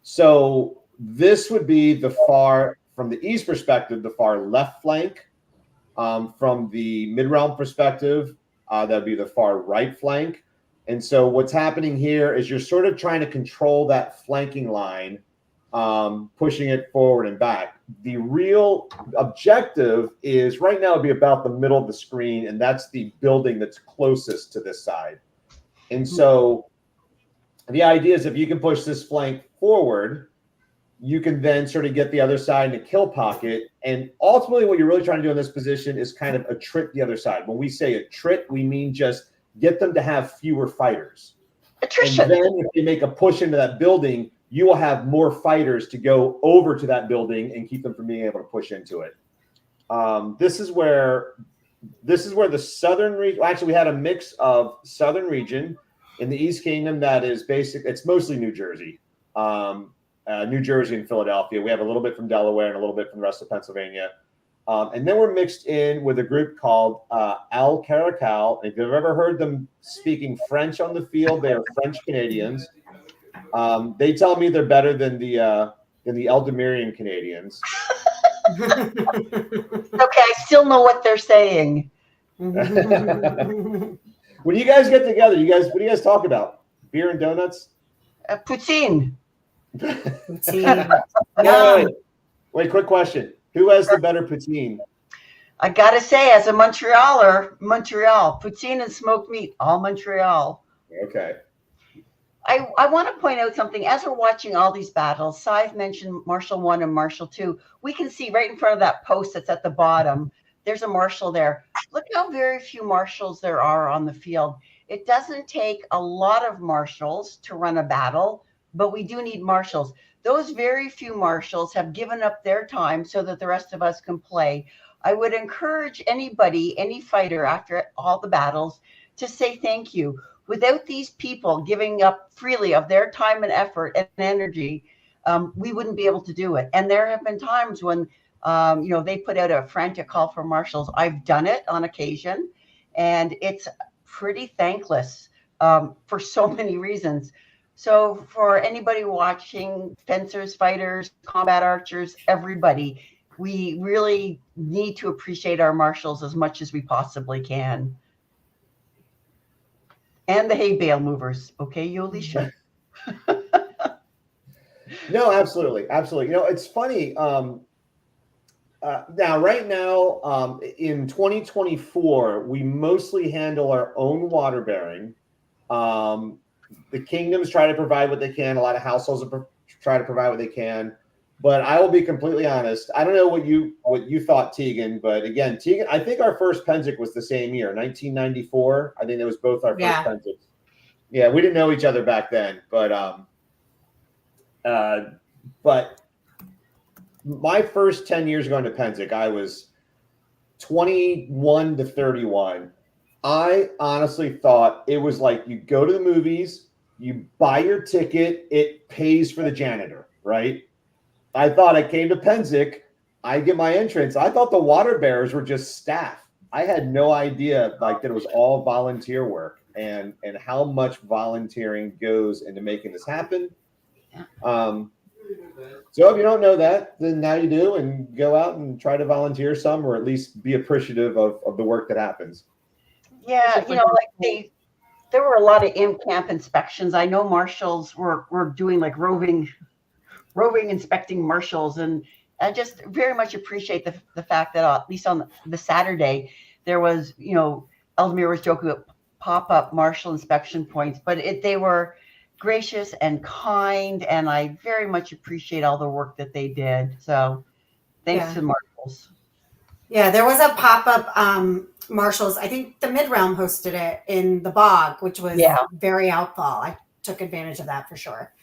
So this would be from the east perspective, the far left flank. From the mid-realm perspective, that would be the far right flank. And so what's happening here is you're sort of trying to control that flanking line, pushing it forward and back. The real objective is right now it'd be about the middle of the screen, and that's the building that's closest to this side. And so the idea is if you can push this flank forward, you can then sort of get the other side in a kill pocket. And ultimately what you're really trying to do in this position is kind of attrit the other side. When we say attrit, we mean just get them to have fewer fighters. Attrition. And then if they make a push into that building, you will have more fighters to go over to that building and keep them from being able to push into it. This is where the southern region. Actually, we had a mix of southern region in the East Kingdom that is basic. It's mostly New Jersey, New Jersey and Philadelphia. We have a little bit from Delaware and a little bit from the rest of Pennsylvania. And then we're mixed in with a group called Al Caracal. If you've ever heard them speaking French on the field, they are French Canadians. They tell me they're better than the Eldemirian Canadians. Okay, I still know what they're saying. When you guys get together, what do you guys talk about? Beer and donuts? Poutine. Wait, quick question. Who has the better poutine? I gotta say, as a Montrealer, Montreal, poutine and smoked meat, all Montreal. Okay. I want to point out something. As we're watching all these battles, Scythe mentioned Marshal 1 and Marshal 2. We can see right in front of that post that's at the bottom, there's a marshal there. Look how very few marshals there are on the field. It doesn't take a lot of marshals to run a battle, but we do need marshals. Those very few marshals have given up their time so that the rest of us can play. I would encourage anybody, any fighter after all the battles to say thank you. Without these people giving up freely of their time and effort and energy, we wouldn't be able to do it. And there have been times when, they put out a frantic call for marshals. I've done it on occasion, and it's pretty thankless for so many reasons. So for anybody watching, fencers, fighters, combat archers, everybody, we really need to appreciate our marshals as much as we possibly can. And the hay bale movers. Okay, Yolisha? No, absolutely. Absolutely. It's funny. Right now, in 2024, we mostly handle our own water bearing. The kingdoms try to provide what they can. A lot of households try to provide what they can. But I will be completely honest. I don't know what you thought, Tegan. But again, Tegan, I think our first Pennsic was the same year, 1994. I think that was both our first Pennsics. Yeah, we didn't know each other back then. But my first 10 years going to Pennsic, I was 21 to 31. I honestly thought it was like you go to the movies, you buy your ticket, it pays for the janitor, right? I thought I came to Pennsic, I get my entrance. I thought the water bearers were just staff. I had no idea that it was all volunteer work and how much volunteering goes into making this happen. So if you don't know that, then now you do, and go out and try to volunteer some, or at least be appreciative of the work that happens. Yeah, there were a lot of in-camp inspections. I know marshals were doing like roving inspecting marshals, and I just very much appreciate the fact that at least on the Saturday there was, Eldemir was joking about pop-up marshal inspection points, but they were gracious and kind, and I very much appreciate all the work that they did. So thanks to marshals. Yeah, there was a pop-up marshals. I think the Mid-Realm hosted it in the Bog, which was very helpful. I took advantage of that for sure.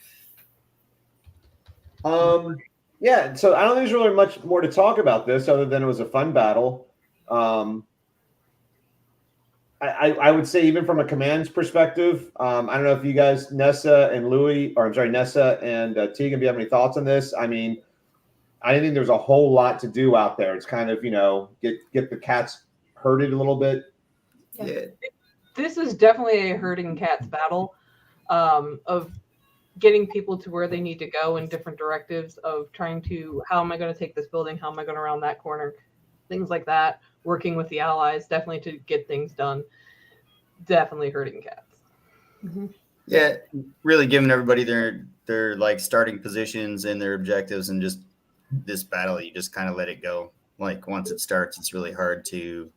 So I don't think there's really much more to talk about this other than it was a fun battle. I would say, even from a commands perspective, I don't know if you guys, Nessa and Tegan, if you have any thoughts on this. I mean, I didn't think there was a whole lot to do out there. It's kind of, get the cats herded a little bit. Yeah. This is definitely a herding cats battle of getting people to where they need to go in different directives, of trying to, how am I going to take this building? How am I going to round that corner? Things like that. Working with the allies, definitely to get things done. Definitely herding cats. Mm-hmm. Yeah, really giving everybody their starting positions and their objectives, and just this battle, you just kind of let it go. Once it starts, it's really hard to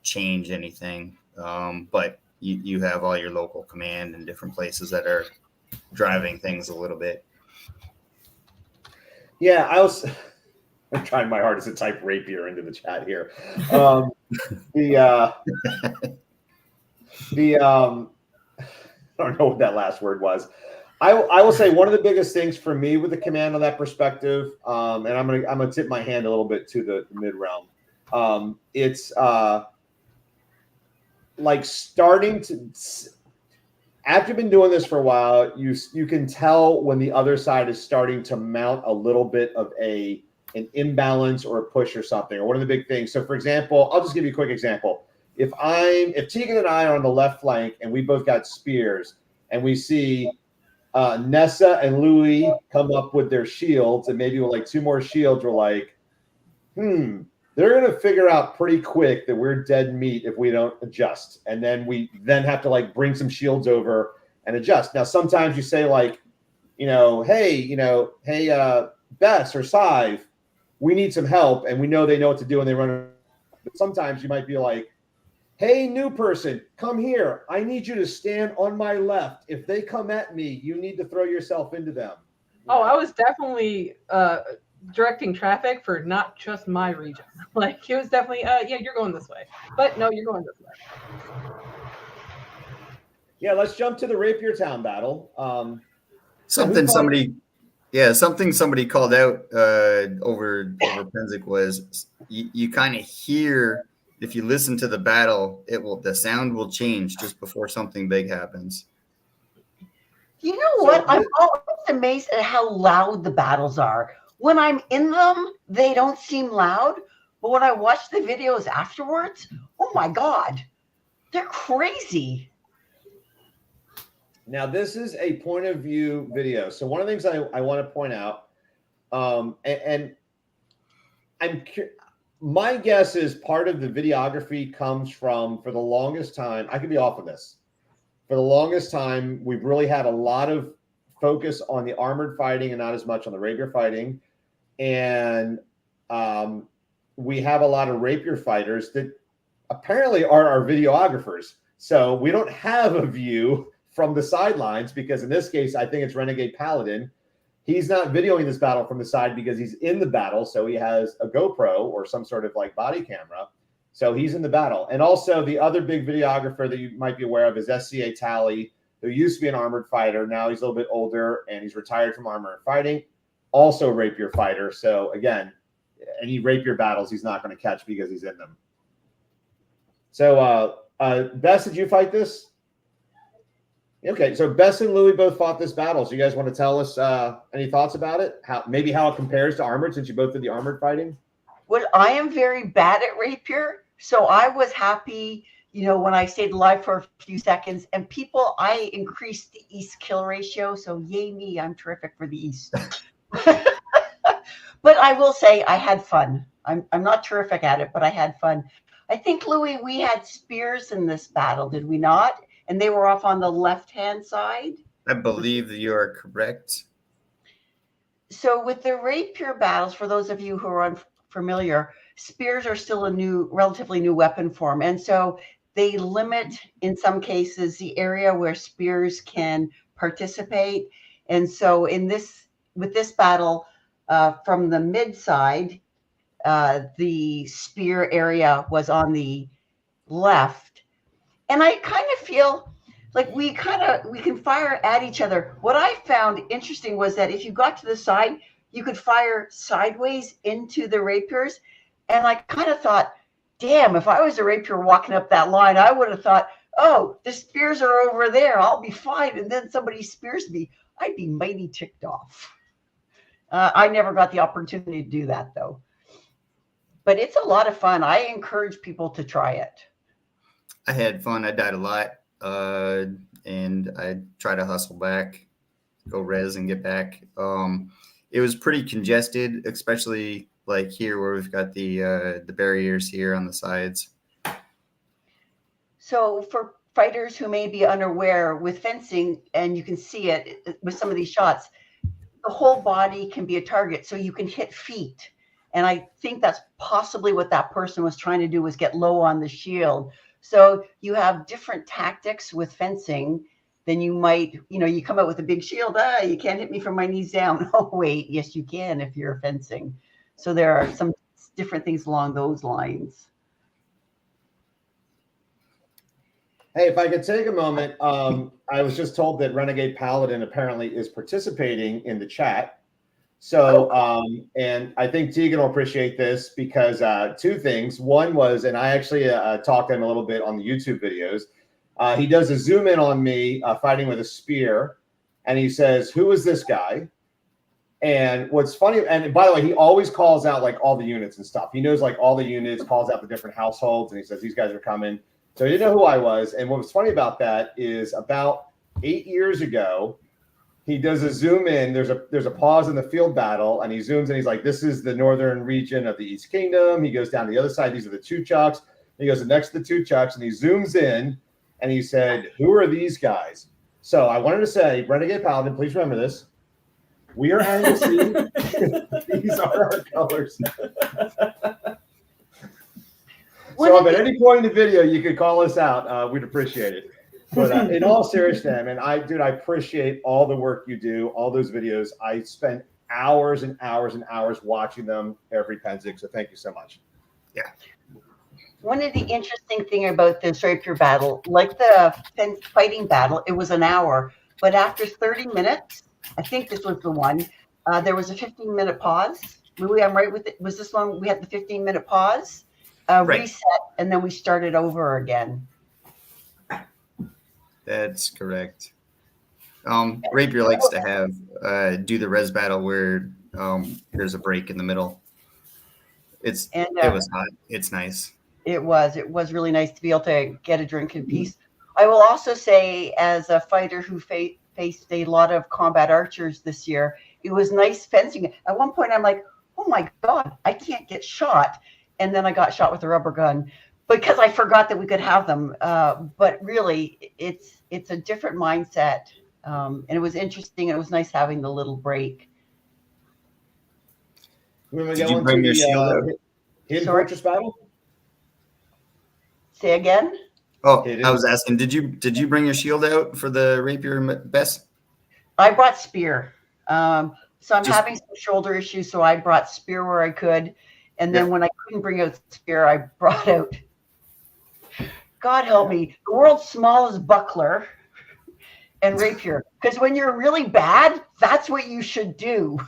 change anything. But you have all your local command in different places that are driving things a little bit. Yeah, I'm trying my hardest to type rapier into the chat here. I don't know what that last word was. I will say one of the biggest things for me with the command on that perspective, and I'm gonna tip my hand a little bit to the Mid-Realm. It's like starting to, after you've been doing this for a while, you can tell when the other side is starting to mount a little bit of an imbalance or a push or something, or one of the big things. So for example, I'll just give you a quick example. If Tegan and I are on the left flank and we both got spears, and we see Nessa and Louis come up with their shields, and maybe with like 2 more shields, we're like, they're going to figure out pretty quick that we're dead meat if we don't adjust. And then we have to like bring some shields over and adjust. Now, sometimes you say like, hey, Bess or Sive, we need some help. And we know they know what to do and they run. But sometimes you might be like, hey, new person, come here. I need you to stand on my left. If they come at me, you need to throw yourself into them. Oh, I was definitely directing traffic for not just my region. Like, he was definitely, yeah, you're going this way. But no, you're going this way. Yeah, let's jump to the Rapier Town battle. Something somebody called out over Pennsic was you kind of hear, if you listen to the battle, the sound will change just before something big happens. You know what? I'm always amazed at how loud the battles are. When I'm in them, they don't seem loud. But when I watch the videos afterwards, oh my God, they're crazy. Now, this is a point of view video. So one of the things I want to point out, my guess is part of the videography comes from, for the longest time, I could be off of this. For the longest time, we've really had a lot of focus on the armored fighting and not as much on the rapier fighting. And we have a lot of rapier fighters that apparently are our videographers. So we don't have a view from the sidelines, because in this case, I think it's Renegade Paladin. He's not videoing this battle from the side because he's in the battle. So he has a GoPro or some sort of like body camera. So he's in the battle. And also the other big videographer that you might be aware of is SCA Tally, who used to be an armored fighter. Now he's a little bit older and he's retired from armored fighting. Also a rapier fighter. So again, any rapier battles he's not going to catch because he's in them. So Bess, did you fight this? Okay, so Bess and Louis both fought this battle. So you guys want to tell us any thoughts about it? How it compares to armored, since you both did the armored fighting? Well, I am very bad at rapier, so I was happy, when I stayed alive for a few seconds. And I increased the East kill ratio, so yay me, I'm terrific for the East. But I will say I had fun. I'm not terrific at it, but I had fun. I think, Louis, we had spears in this battle, did we not? And they were off on the left-hand side. I believe you are correct. So with the rapier battles, for those of you who are unfamiliar, spears are still a relatively new weapon form. And so they limit, in some cases, the area where spears can participate. And so with this battle, from the mid side, the spear area was on the left. And I kind of feel like we can fire at each other. What I found interesting was that if you got to the side, you could fire sideways into the rapiers. And I kind of thought, damn, if I was a rapier walking up that line, I would have thought, oh, the spears are over there, I'll be fine. And then somebody spears me, I'd be mighty ticked off. I never got the opportunity to do that, though. But it's a lot of fun. I encourage people to try it. I had fun. I died a lot, and I try to hustle back, go res and get back. It was pretty congested, especially like here where we've got the barriers here on the sides. So for fighters who may be unaware, with fencing, and you can see it with some of these shots, the whole body can be a target, so you can hit feet. And I think that's possibly what that person was trying to do, was get low on the shield. So you have different tactics with fencing than you might, you come out with a big shield. You can't hit me from my knees down. Oh, wait. Yes, you can if you're fencing. So there are some different things along those lines. Hey, if I could take a moment, I was just told that Renegade Paladin apparently is participating in the chat. So, and I think Tegan will appreciate this because two things. One was, and I actually talked to him a little bit on the YouTube videos. He does a zoom in on me fighting with a spear, and he says, "Who is this guy?" And what's funny, and by the way, he always calls out like all the units and stuff. He knows like all the units, calls out the different households, and he says, "These guys are coming." So he didn't know who I was. And what was funny about that is about 8 years ago, he does a zoom in. There's a pause in the field battle, and he zooms in. He's like, "This is the northern region of the East Kingdom." He goes down to the other side. These are the two chucks. He goes next to the two chucks, and he zooms in, and he said, "Who are these guys?" So I wanted to say, Renegade Paladin, please remember this. We are Anglesey. These are our colors. So if at any point in the video you could call us out, we'd appreciate it. But in all seriousness, man, I appreciate all the work you do, all those videos. I spend hours and hours and hours watching them every Pennsic. So thank you so much. Yeah. One of the interesting thing about this rapier battle, like the fighting battle, it was an hour, but after 30 minutes, I think this was the one, there was a 15-minute pause. Louis, I'm right with it. Was this one? We had the 15-minute pause, Right. reset, and then we started over again. That's correct. Rapier likes to have do the res battle where there's a break in the middle. It was hot. It's nice. It was really nice to be able to get a drink in peace. I will also say, as a fighter who faced a lot of combat archers this year, it was nice fencing. At one point, I'm like, "Oh my God, I can't get shot," and then I got shot with a rubber gun because I forgot that we could have them. But really, it's a different mindset, and it was interesting. It was nice having the little break. Did you bring your shield out? Hidden Fortress battle? Say again? Oh, I was asking, did you bring your shield out for the rapier, Bess? I brought spear. So I'm having some shoulder issues, so I brought spear where I could. And then when I couldn't bring out spear, I brought out, God help me, the world's smallest buckler and rapier. Because when you're really bad, that's what you should do.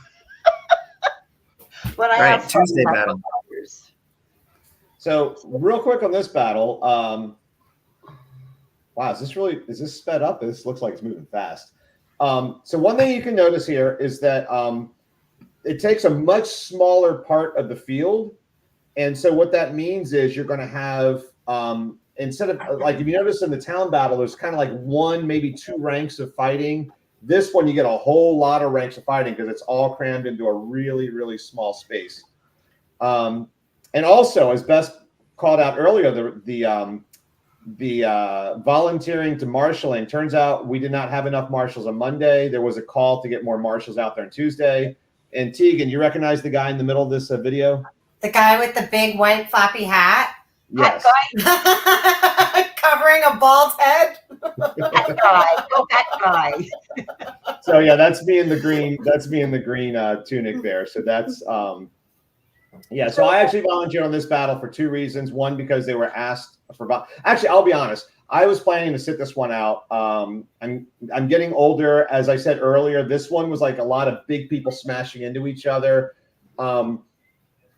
But I have Tuesday battle. So real quick on this battle, wow, is this sped up? This looks like it's moving fast. So one thing you can notice here is that it takes a much smaller part of the field. And so what that means is you're going to have, instead of, like, if you notice in the town battle, there's kind of like one, maybe two ranks of fighting. This one, you get a whole lot of ranks of fighting because it's all crammed into a really, really small space. And also, as Bess called out earlier, the volunteering to marshaling. Turns out we did not have enough marshals on Monday. There was a call to get more marshals out there on Tuesday. And Tegan, you recognize the guy in the middle of this video? The guy with the big white floppy hat? Yes. Covering a bald head? That guy. Oh, that guy. So yeah, that's me in the green. That's me in the green tunic there. So that's yeah. So I actually volunteered on this battle for two reasons. One, because they were asked for. Actually, I'll be honest. I was planning to sit this one out. I'm getting older. As I said earlier, this one was like a lot of big people smashing into each other.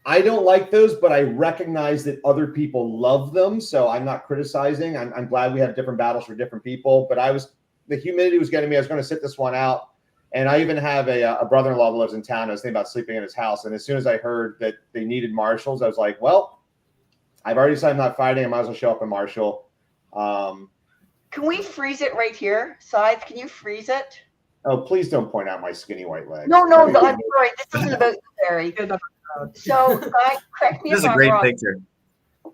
I don't like those, but I recognize that other people love them. So I'm not criticizing. I'm glad we have different battles for different people. But the humidity was getting me. I was going to sit this one out. And I even have a brother-in-law that lives in town. I was thinking about sleeping in his house. And as soon as I heard that they needed marshals, I was like, well, I've already decided I'm not fighting. I might as well show up and marshal. Can we freeze it right here? Sides, can you freeze it? Oh, please don't point out my skinny white legs. No, I'm sorry. This isn't about you, Barry. So, correct me if I'm wrong. This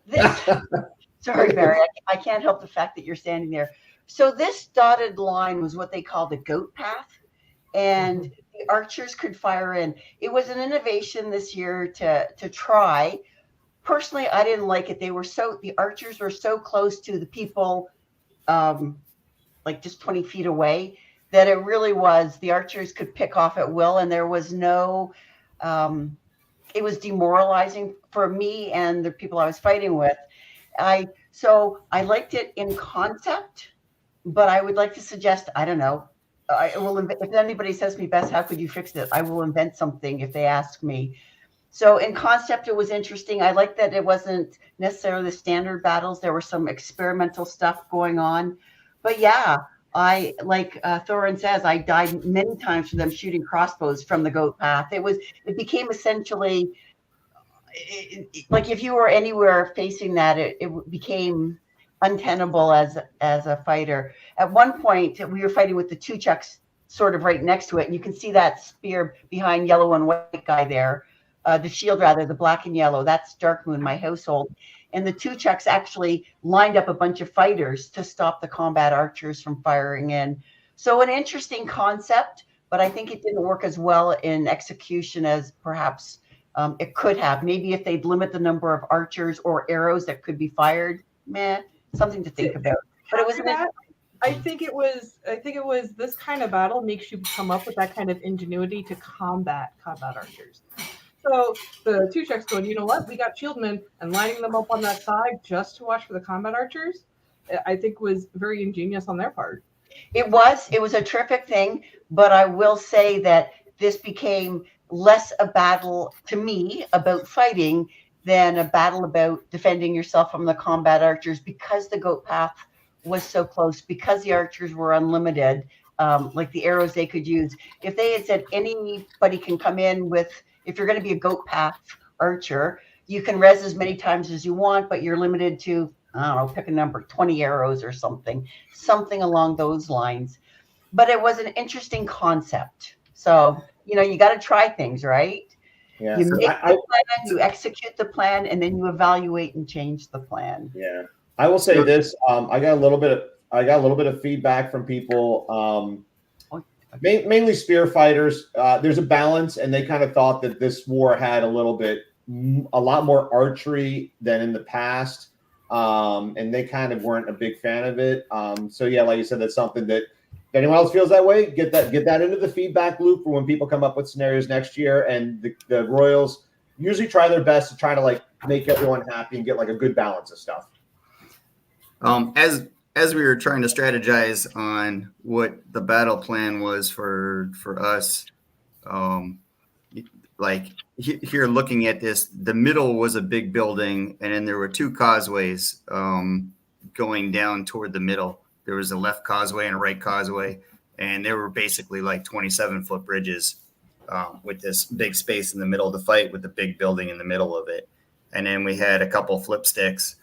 is a great picture. Sorry, Barry. I can't help the fact that you're standing there. So this dotted line was what they call the goat path, and the archers could fire in. It was an innovation this year to try. Personally, I didn't like it. The archers were so close to the people, like just 20 feet away, that it really was, the archers could pick off at will, and there was no, it was demoralizing for me and the people I was fighting with. So I liked it in concept, but I would like to suggest, I don't know, I will. If anybody says to me, Bess, how could you fix it? I will invent something if they ask me. So in concept, it was interesting. I like that it wasn't necessarily the standard battles. There was some experimental stuff going on. But yeah, I like Thorin says, I died many times from them shooting crossbows from the goat path. It became essentially like if you were anywhere facing that, it became untenable as a fighter. At one point, we were fighting with the two chucks sort of right next to it, and you can see that spear behind yellow and white guy there. The shield, rather, the black and yellow. That's Darkmoon, my household. And the two chucks actually lined up a bunch of fighters to stop the combat archers from firing in. So an interesting concept, but I think it didn't work as well in execution as perhaps it could have. Maybe if they'd limit the number of archers or arrows that could be fired, something to think about. But it was I think it was this kind of battle makes you come up with that kind of ingenuity to combat archers. So the two chucks going, you know what? We got shieldmen, and lining them up on that side just to watch for the combat archers, I think was very ingenious on their part. It was a terrific thing, but I will say that this became less a battle to me about fighting than a battle about defending yourself from the combat archers, because the goat path was so close, because the archers were unlimited, like the arrows they could use. If they had said anybody can come in with, if you're going to be a goat path archer, you can res as many times as you want, but you're limited to, I don't know, pick a number, 20 arrows or something along those lines. But it was an interesting concept. So, you got to try things, right? Yeah. You make the plan, you execute the plan, and then you evaluate and change the plan. Yeah. I will say this. I got a little bit of feedback from people, mainly spear fighters. There's a balance, and they kind of thought that this war had a lot more archery than in the past, and they kind of weren't a big fan of it. So yeah, like you said, that's something that if anyone else feels that way, get that into the feedback loop for when people come up with scenarios next year. And the Royals usually try their best to try to like make everyone happy and get like a good balance of stuff. As we were trying to strategize on what the battle plan was for us, like here looking at this, the middle was a big building, and then there were two causeways going down toward the middle. There was a left causeway and a right causeway, and they were basically like 27-foot bridges with this big space in the middle of the fight with the big building in the middle of it. And then we had a couple flip sticks.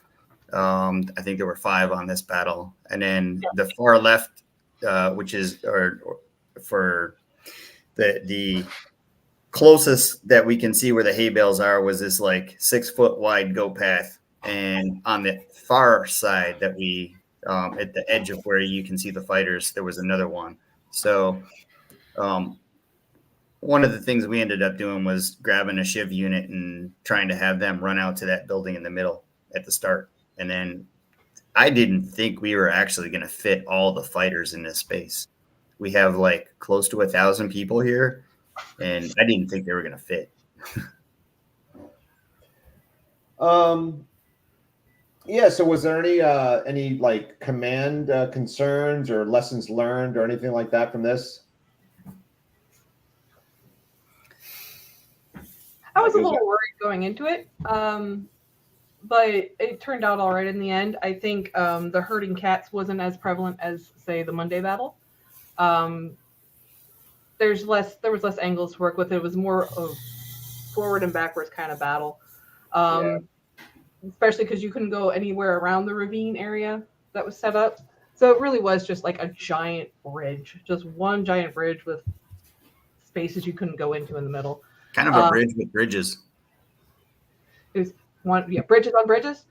I think there were 5 on this battle. And then the far left, which is for the closest that we can see where the hay bales are, was this like 6-foot wide goat path. And on the far side that we, at the edge of where you can see the fighters, there was another one. So one of the things we ended up doing was grabbing a Shiv unit and trying to have them run out to that building in the middle at the start. And then I didn't think we were actually going to fit all the fighters in this space. We have like close to 1,000 people here, and I didn't think they were going to fit. Yeah. So was there any like command concerns or lessons learned or anything like that from this? I was a little worried going into it, but it turned out all right in the end. I think the herding cats wasn't as prevalent as, say, the Monday battle. There was less angles to work with. It was more of forward and backwards kind of battle. Especially because you couldn't go anywhere around the ravine area that was set up. So it really was just like a giant bridge, just one giant bridge with spaces you couldn't go into in the middle. Kind of a bridge with bridges. It was bridges on bridges.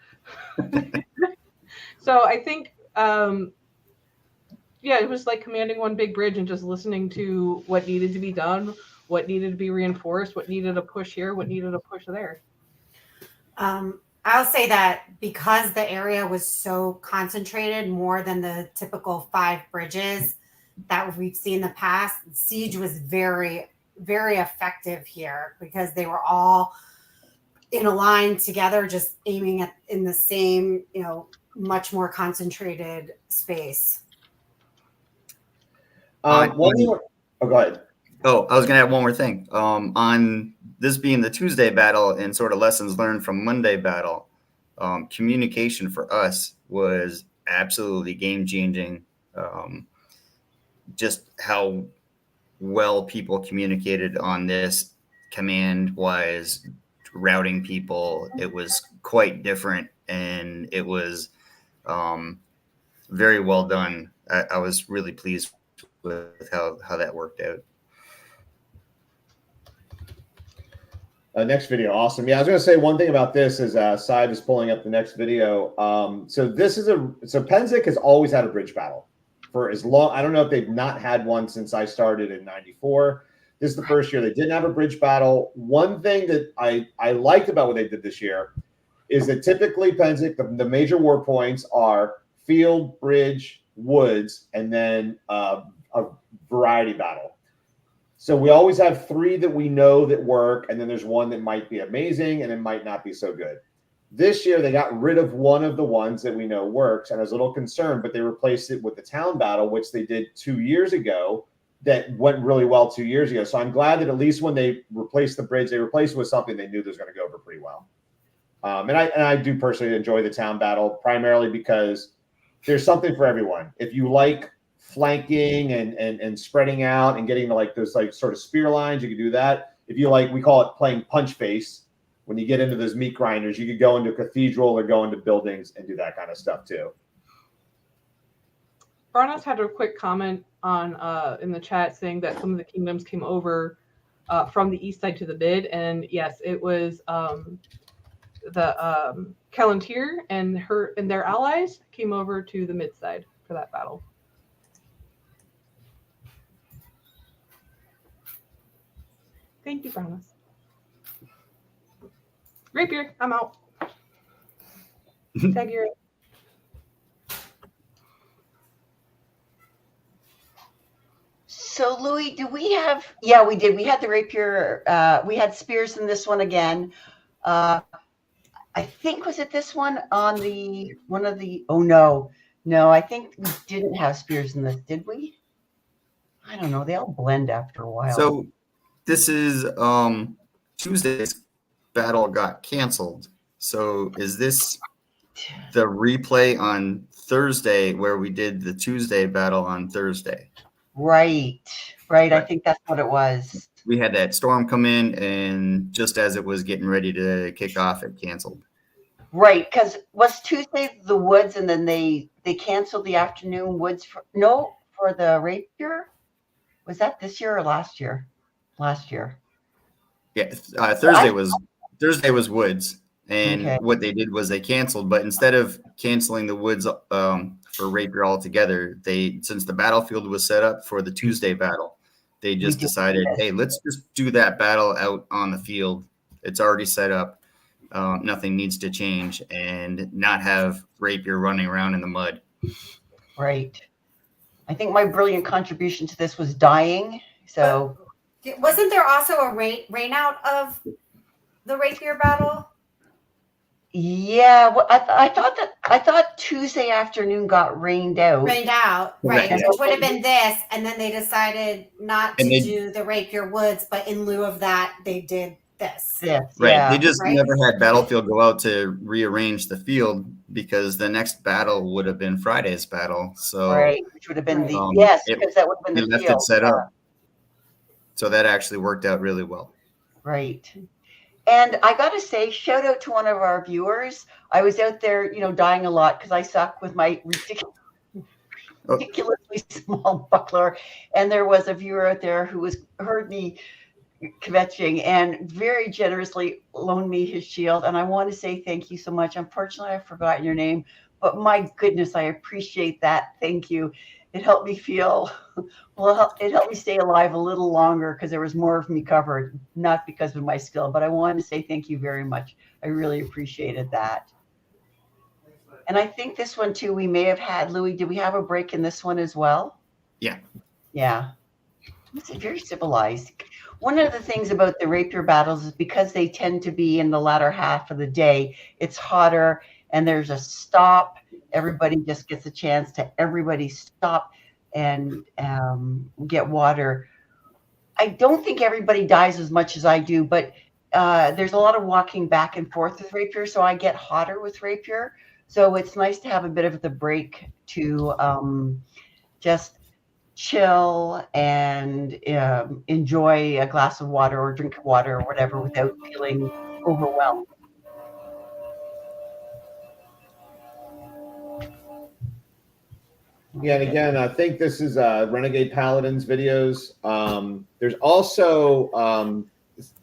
So I think, it was like commanding one big bridge and just listening to what needed to be done, what needed to be reinforced, what needed a push here, what needed a push there. I'll say that because the area was so concentrated, more than the typical 5 bridges that we've seen in the past, siege was very, very effective here because they were all in a line together, just aiming in the same, much more concentrated space. One thing, oh, go ahead. Oh, I was going to add one more thing. On this being the Tuesday battle and sort of lessons learned from Monday battle, communication for us was absolutely game changing. Just how well people communicated on this command wise, routing people. It was quite different, and it was very well done. I was really pleased with how that worked out. Next video, awesome. Yeah, I was going to say one thing about this is Side is pulling up the next video. So Pennsic has always had a bridge battle for as long. I don't know if they've not had one since I started in '94. This is the first year they didn't have a bridge battle. One thing that I liked about what they did this year is that typically Pennsic, the major war points are field, bridge, woods, and then a variety battle. So we always have 3 that we know that work, and then there's one that might be amazing and it might not be so good. This year, they got rid of one of the ones that we know works, and I was a little concerned, but they replaced it with the town battle, which they did 2 years ago that went really well 2 years ago. So I'm glad that at least when they replaced the bridge, they replaced it with something they knew was going to go over pretty well. And I do personally enjoy the town battle, primarily because there's something for everyone. If you like flanking and spreading out and getting to like those like sort of spear lines, you could do that. If you like, we call it playing punch face. When you get into those meat grinders, you could go into a cathedral or go into buildings and do that kind of stuff too. Barnas had a quick comment on in the chat saying that some of the kingdoms came over from the east side to the mid, and yes, it was the Callantyr and their allies came over to the mid side for that battle. Thank you, Barnas. Rapier, I'm out. Tag your. So Louis, do we have? Yeah, we did. We had the rapier. We had spears in this one again. I think was it this one on the one of the? Oh no, I think we didn't have spears in this, did we? I don't know. They all blend after a while. So this is Tuesday's battle got canceled. So is this the replay on Thursday where we did the Tuesday battle on Thursday? Right. I think that's what it was. We had that storm come in, and just as it was getting ready to kick off, it canceled. Right, because was Tuesday the woods, and then they canceled the afternoon woods for the rapier? Was that this year or last year? Last year. Yeah, Thursday was woods, and what they did was they canceled, but instead of canceling the woods for rapier altogether, since the battlefield was set up for the Tuesday battle, they just decided, hey, let's just do that battle out on the field. It's already set up. Nothing needs to change, and not have rapier running around in the mud. Right. I think my brilliant contribution to this was dying. So wasn't there also a rain out of the rapier battle? Yeah, well, I thought Tuesday afternoon got rained out. Right? Which would have been this, and then they decided not to do the rapier woods, but in lieu of that, they did this. Yes, right. Yeah. They just never had Battlefield go out to rearrange the field because the next battle would have been Friday's battle. So which would have been because that would have been the left field. It set up. So that actually worked out really well. Right. And I got to say, shout out to one of our viewers. I was out there, dying a lot because I suck with my ridiculously small buckler. And there was a viewer out there who heard me kvetching and very generously loaned me his shield. And I want to say thank you so much. Unfortunately, I've forgotten your name, but my goodness, I appreciate that. Thank you. It helped me feel, it helped me stay alive a little longer because there was more of me covered, not because of my skill, but I wanted to say thank you very much. I really appreciated that. And I think this one too, we may have had, Louis, did we have a break in this one as well? Yeah. Yeah. It's very civilized. One of the things about the rapier battles is because they tend to be in the latter half of the day, it's hotter and there's a stop. Everybody just gets a chance to stop. and get water. I don't think everybody dies as much as I do, but there's a lot of walking back and forth with rapier, so I get hotter with rapier. So it's nice to have a bit of the break to just chill and enjoy a glass of water or drink of water or whatever without feeling overwhelmed. Yeah, and again, I think this is Renegade Paladins videos. There's also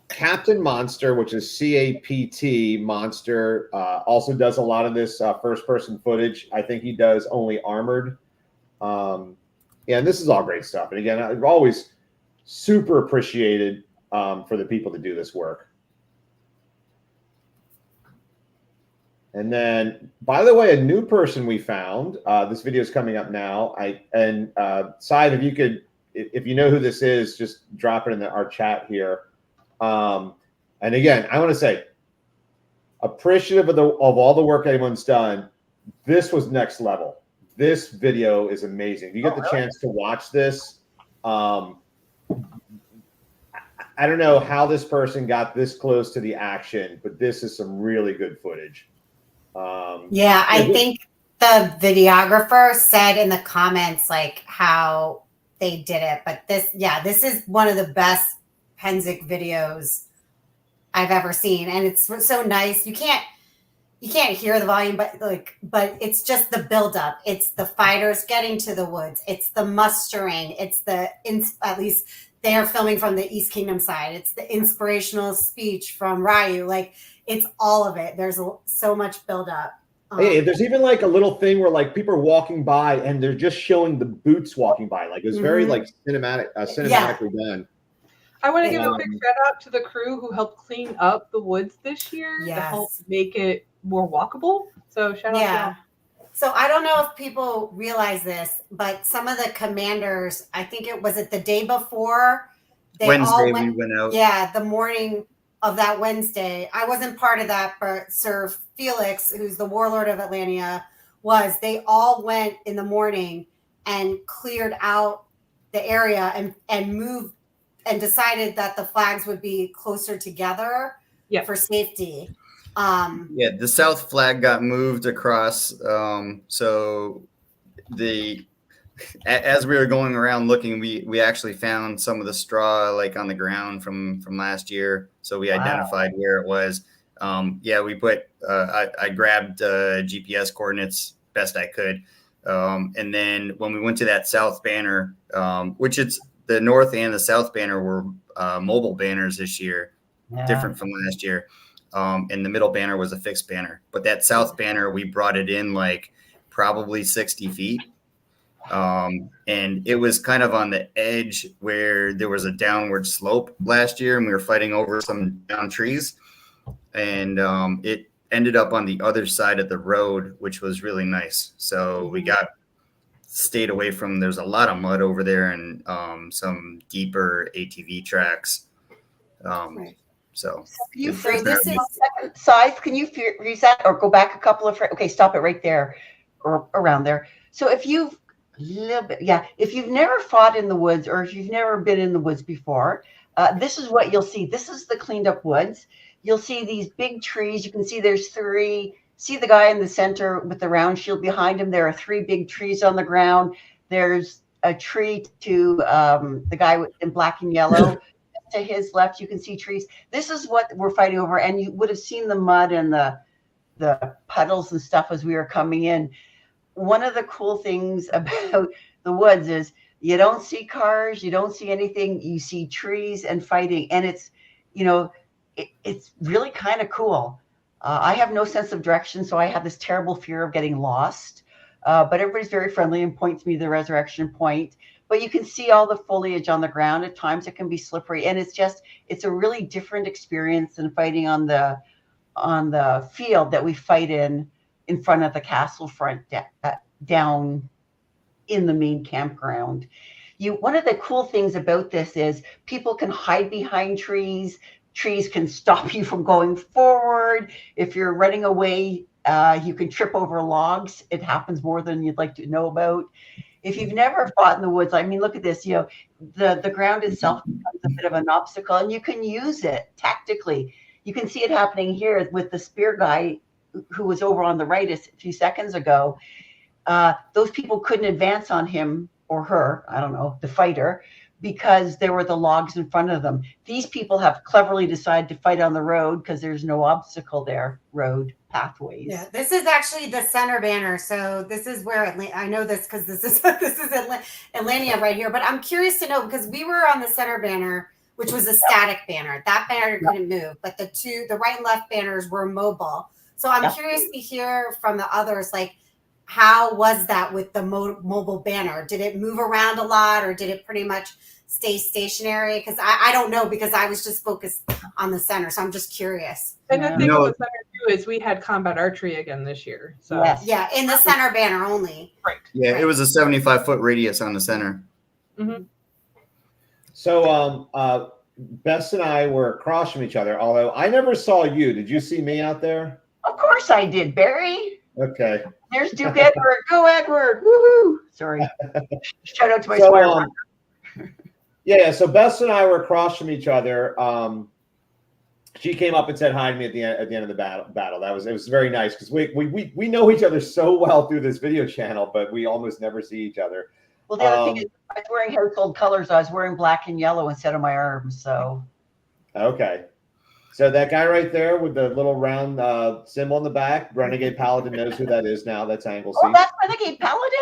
Captain Monster, which is CAPT Monster, also does a lot of this first-person footage. I think he does only armored. Yeah, and this is all great stuff. And again, I've always super appreciated for the people to do this work. And then, by the way, a new person we found. This video is coming up now. Side, if you could, if you know who this is, just drop it in our chat here. And again, I want to say, appreciative of all the work everyone's done. This was next level. This video is amazing. If you get the chance to watch this, I don't know how this person got this close to the action, but this is some really good footage. Yeah, I think the videographer said in the comments like how they did it, but this is one of the best Pennsic videos I've ever seen, and it's so nice. You can't hear the volume, but it's just the buildup. It's the fighters getting to the woods. It's the mustering. It's at least they're filming from the East Kingdom side. It's the inspirational speech from Ryu. Like, it's all of it. There's so much buildup. Hey, there's even like a little thing where like people are walking by and they're just showing the boots walking by. Like, it's very like cinematically done. I want to give a big shout out to the crew who helped clean up the woods this year to help make it more walkable. So shout out to them. So I don't know if people realize this, but some of the commanders, I think it was the day before. Wednesday we went out. Yeah, the morning of that Wednesday. I wasn't part of that, but Sir Felix, who's the warlord of Atlantia, they all went in the morning and cleared out the area and moved and decided that the flags would be closer together for safety. The south flag got moved across. So as we were going around looking, we actually found some of the straw like on the ground from last year. So we identified where it was. We put I grabbed GPS coordinates best I could. And then when we went to that south banner, which it's the north and the south banner were mobile banners this year, different from last year. And the middle banner was a fixed banner, but that south banner, we brought it in like probably 60 feet. And it was kind of on the edge where there was a downward slope last year and we were fighting over some down trees, and it ended up on the other side of the road, which was really nice. So we stayed away from, there's a lot of mud over there and some deeper ATV tracks. So can you freeze this size? Can you freeze that or go back a couple of okay, stop it right there or around there. So if you've never fought in the woods or if you've never been in the woods before, this is what you'll see. This is the cleaned up woods. You'll see these big trees. You can see there's three. See the guy in the center with the round shield behind him. There are three big trees on the ground. There's a tree to the guy in black and yellow. To his left, you can see trees. This is what we're fighting over, and you would have seen the mud and the puddles and stuff as we were coming in. One of the cool things about the woods is you don't see cars, you don't see anything. You see trees and fighting, and it's it's really kind of cool. I have no sense of direction, so I have this terrible fear of getting lost. But everybody's very friendly and points me to the resurrection point. But you can see all the foliage on the ground. At times it can be slippery, and it's a really different experience than fighting on the field that we fight in front of the castle front down in the main campground. One of the cool things about this is people can hide behind trees. Trees can stop you from going forward. If you're running away, you can trip over logs. It happens more than you'd like to know about. if you've never fought in the woods, I mean, look at this, the ground itself becomes a bit of an obstacle, and you can use it tactically. You can see it happening here with the spear guy who was over on the right a few seconds ago. Those people couldn't advance on him or her, I don't know, the fighter, because there were the logs in front of them. These people have cleverly decided to fight on the road because there's no obstacle there, road pathways. Yeah, this is actually the center banner. So this is where I know this because this is Atlanta right here. But I'm curious to know, because we were on the center banner, which was a static banner. That banner couldn't move, but the right and left banners were mobile. So I'm curious to hear from the others, like, how was that with the mobile banner? Did it move around a lot, or did it pretty much stay stationary? Because I don't know, because I was just focused on the center. So I'm just curious. And the thing with the center too is we had combat archery again this year. So yeah, in the center banner only. Right. Yeah, right. It was a 75-foot radius on the center. Mm-hmm. So Bess and I were across from each other, although I never saw you. Did you see me out there? Of course I did, Barry. Okay. There's Duke Edward. Go Edward. Woohoo. Sorry. Shout out to my squire. Yeah, so Bess and I were across from each other. She came up and said hi to me at the end of the battle. It was very nice, because we know each other so well through this video channel, but we almost never see each other. Well, the other thing is, I was wearing household colors. I was wearing black and yellow instead of my arms. So okay. So that guy right there with the little round symbol in the back, Renegade Paladin, knows who that is now. That's Anglesey. Oh, that's Renegade Paladin?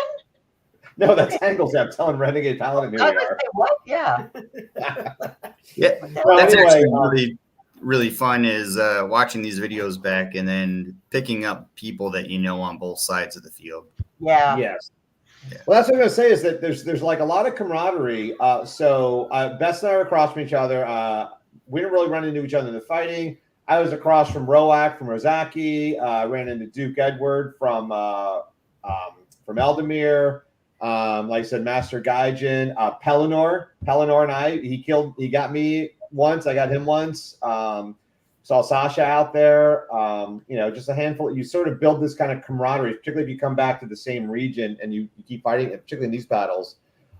No, that's Anglesey. I'm telling Renegade Paladin who I we was are. say, what? Yeah. Yeah, Well, that's anyway, actually really fun, is watching these videos back and then picking up people that you know on both sides of the field. Yeah. Yes. Yeah. Well, that's what I'm going to say, is that there's like a lot of camaraderie. So Bess and I were across from each other. We didn't really run into each other in the fighting. I was across from Roak, from Rozaki. Ran into Duke Edward from Eldemir. Like I said, Master Gaijin, Pellinor and I. He got me once. I got him once. Saw Sasha out there. Just a handful. You sort of build this kind of camaraderie, particularly if you come back to the same region and you keep fighting, particularly in these battles.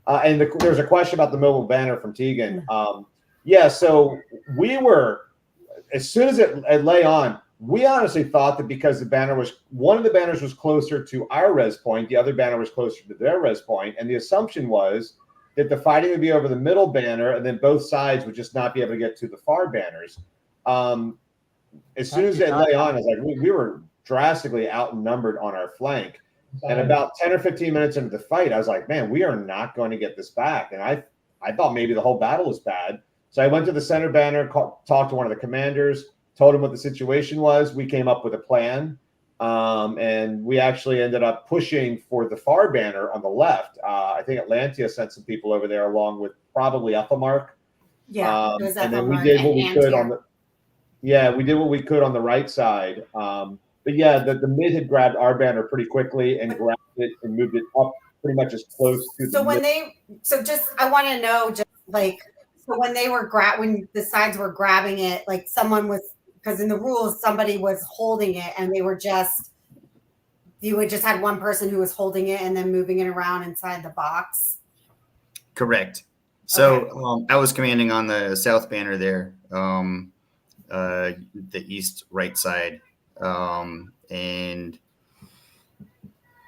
And there's a question about the mobile banner from Tegan. So we were, as soon as it lay on, we honestly thought that because one of the banners was closer to our res point, the other banner was closer to their res point, and the assumption was that the fighting would be over the middle banner, and then both sides would just not be able to get to the far banners. As soon as it lay on, I was like, we were drastically outnumbered on our flank. And about 10 or 15 minutes into the fight, I was like, man, we are not going to get this back. And I thought maybe the whole battle was bad. So I went to the center banner, talked to one of the commanders, told him what the situation was. We came up with a plan. And we actually ended up pushing for the far banner on the left. I think Atlantia sent some people over there along with probably Ethelmark. Yeah. And then we did what we could on the right side. But yeah, the mid had grabbed our banner pretty quickly and grabbed it and moved it up pretty much as close to I want to know, just like, so when they were when the sides were grabbing it, like someone was, because in the rules somebody was holding it and you would just had one person who was holding it and then moving it around inside the box. Correct. So I was commanding on the south banner there, the east right side. And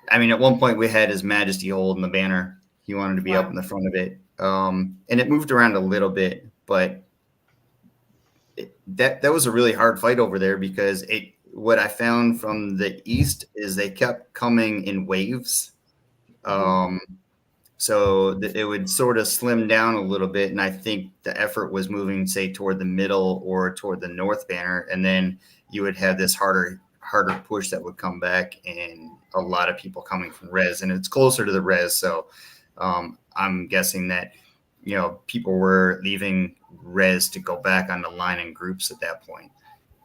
I mean, at one point we had His Majesty holding the banner. He wanted to be up in the front of it. And it moved around a little bit, but that was a really hard fight over there, because what I found from the east is they kept coming in waves. So it would sort of slim down a little bit. And I think the effort was moving, say, toward the middle or toward the north banner. And then you would have this harder push that would come back, and a lot of people coming from res. And it's closer to the res. So I'm guessing that, people were leaving res to go back on the line in groups at that point.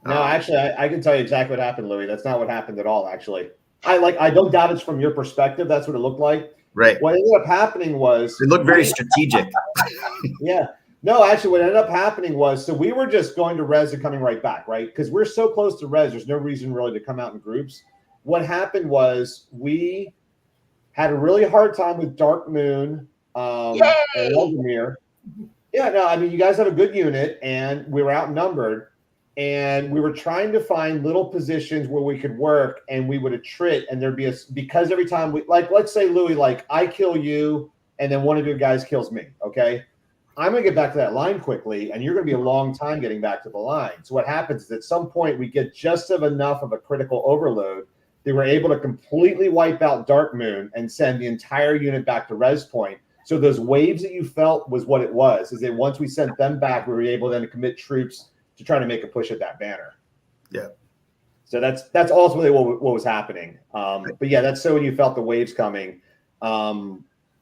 No, actually, I can tell you exactly what happened, Louis. That's not what happened at all, actually. I don't doubt it's from your perspective. That's what it looked like. Right. What ended up happening was... It looked very strategic. Yeah. No, actually, what ended up happening was, so we were just going to res and coming right back, right? Because we're so close to res, there's no reason really to come out in groups. What happened was we Had a really hard time with Dark Moon and Eldemir. Yeah, no, I mean, you guys have a good unit, and we were outnumbered, and we were trying to find little positions where we could work, and we would attrit, and there'd be because every time we, like, let's say, Louis, like, I kill you, and then one of your guys kills me, okay? I'm going to get back to that line quickly, and you're going to be a long time getting back to the line. So what happens is at some point we get just enough of a critical overload. They were able to completely wipe out Dark Moon and send the entire unit back to res point. So those waves that you felt was what it was, is that once we sent them back, we were able then to commit troops to try to make a push at that banner. Yeah. So that's ultimately what was happening. But yeah, that's so when you felt the waves coming.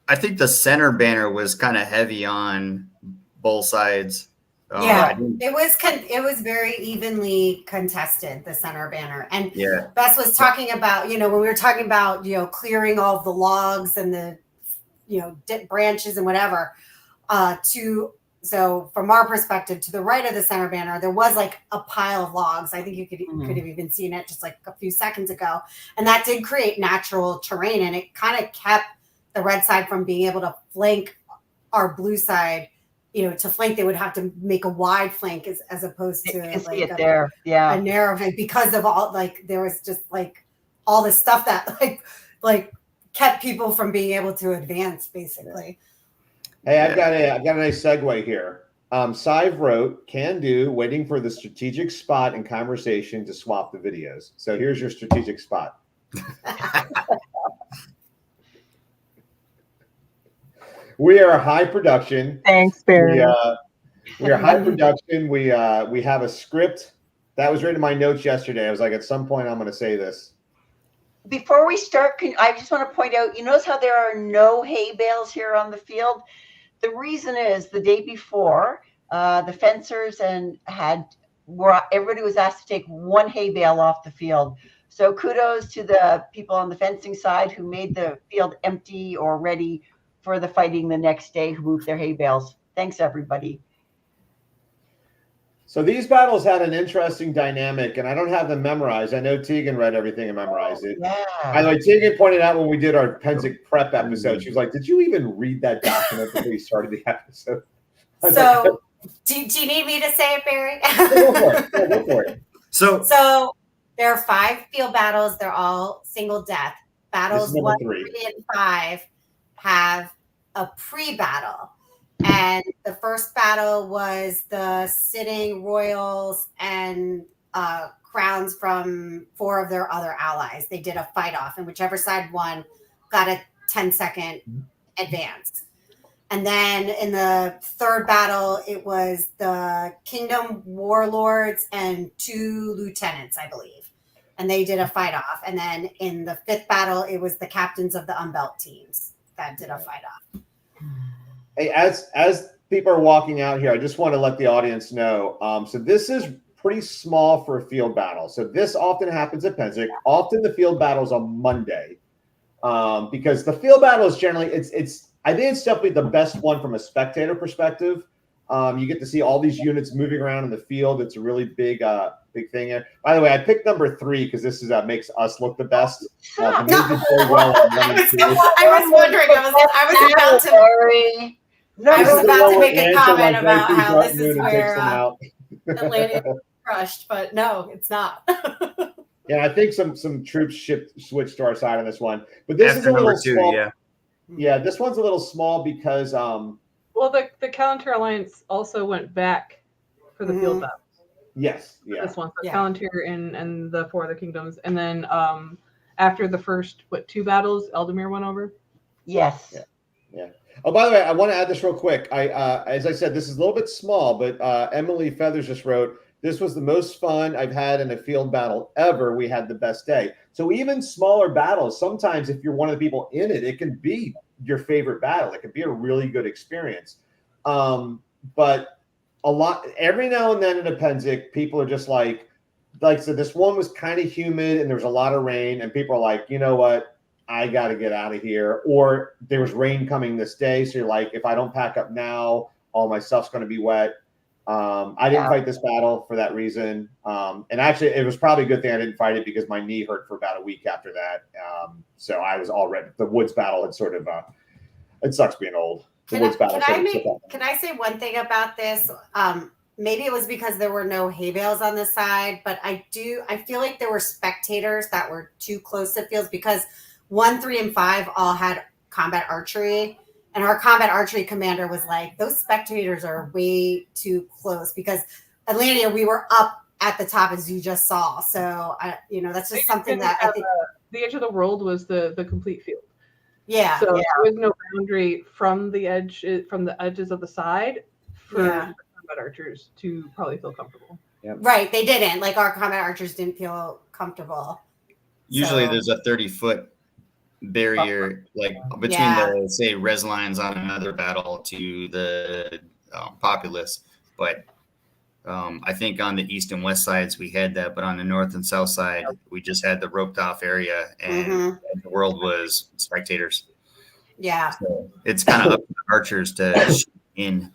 I think the center banner was kind of heavy on both sides. It was very evenly contested, the center banner. And Bess was talking about, when we were talking about, clearing all of the logs and the, branches and whatever, so from our perspective, to the right of the center banner, there was like a pile of logs. I think you could have even seen it just like a few seconds ago. And that did create natural terrain, and it kind of kept the red side from being able to flank our blue side. To flank, they would have to make a wide flank as opposed to like a narrow flank, because of all, like, there was just like all this stuff that like kept people from being able to advance, basically. Hey, I've got a nice segue here. Sive wrote, "Can do, waiting for the strategic spot in conversation to swap the videos." So here's your strategic spot. We are high production. Thanks, Barry. We are high production. We have a script that was written in my notes yesterday. I was like, at some point, I'm going to say this. Before we start, I just want to point out, you notice how there are no hay bales here on the field? The reason is the day before, the fencers everybody was asked to take one hay bale off the field. So kudos to the people on the fencing side who made the field empty or ready for the fighting the next day, who moved their hay bales. Thanks, everybody. So these battles had an interesting dynamic, and I don't have them memorized. I know Tegan read everything and memorized it. Yeah. By the way, Tegan pointed out when we did our Pennsic prep episode, she was like, "Did you even read that document before you started the episode?" So, do you need me to say it, Barry? Go for it. So there are 5 field battles. They're all single death. Battles 1, 3, and 5 have a pre-battle. And the first battle was the sitting royals and crowns from 4 of their other allies. They did a fight off, and whichever side won got a 10-second advance. And then in the third battle, it was the kingdom warlords and 2 lieutenants, I believe. And they did a fight off. And then in the 5th battle, it was the captains of the Unbelt teams that did a fight off. Hey, as people are walking out here, I just want to let the audience know. So this is pretty small for a field battle. So this often happens at Pennsic. Often the field battle is on Monday, because the field battle is generally I think it's definitely the best one from a spectator perspective. You get to see all these units moving around in the field. It's a really big thing here. By the way, I picked number 3 because this is makes us look the best. I was wondering. I was about to make a comment about how this is where Atlanta crushed, but no, it's not. Yeah, I think some troops switched to our side on this one, but this is a little small. Yeah, this one's a little small because well, the Calendar Alliance also went back for the field battle. Yes, yeah. This one, so Calendar and the 4 other kingdoms, and then after the first 2 battles, Eldemir went over. Yes. Yeah. Oh, by the way, I want to add this real quick. As I said, this is a little bit small, but Emily Feathers just wrote, "This was the most fun I've had in a field battle ever. We had the best day." So even smaller battles, sometimes if you're one of the people in it, it can be your favorite battle. It can be a really good experience. But every now and then in a Pennsic, people are just like so this one was kind of humid and there was a lot of rain, and people are like, you know what? I got to get out of here. Or there was rain coming this day. So you're like, if I don't pack up now, all my stuff's going to be wet. I didn't fight this battle for that reason. And actually, it was probably a good thing I didn't fight it because my knee hurt for about a week after that. So I was already, the woods battle had sort of, it sucks being old. The woods battle. Can I say one thing about this? Maybe it was because there were no hay bales on the side, but I feel like there were spectators that were too close to fields because 1, 3, and 5 all had combat archery. And our combat archery commander was like, those spectators are way too close because Atlantia, we were up at the top as you just saw. So, that's just something that I think. The edge of the world was the complete field. Yeah. So there was no boundary from the edges of the side for combat archers to probably feel comfortable. Yep. Right. They didn't. Like our combat archers didn't feel comfortable. Usually there's a 30-foot barrier like between the say res lines on another battle to the populace, but I think on the east and west sides we had that, but on the north and south side we just had the roped off area, and the world was spectators. Yeah, so it's kind of up to the archers to shoot in.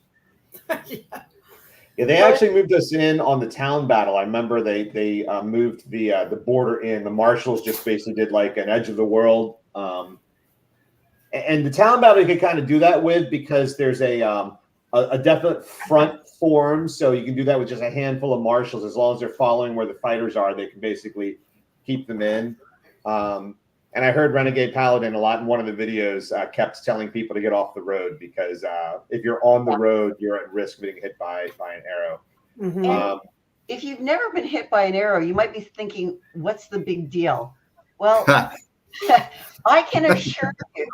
Yeah, they actually moved us in on the town battle. I remember they moved the border in. The marshals just basically did like an edge of the world. And the town battle you can kind of do that with because there's a definite front form, so you can do that with just a handful of marshals. As long as they're following where the fighters are, they can basically keep them in. And I heard Renegade Paladin a lot in one of the videos kept telling people to get off the road because if you're on the road, you're at risk of being hit by an arrow. Mm-hmm. If you've never been hit by an arrow, you might be thinking, what's the big deal? Well, I can assure you,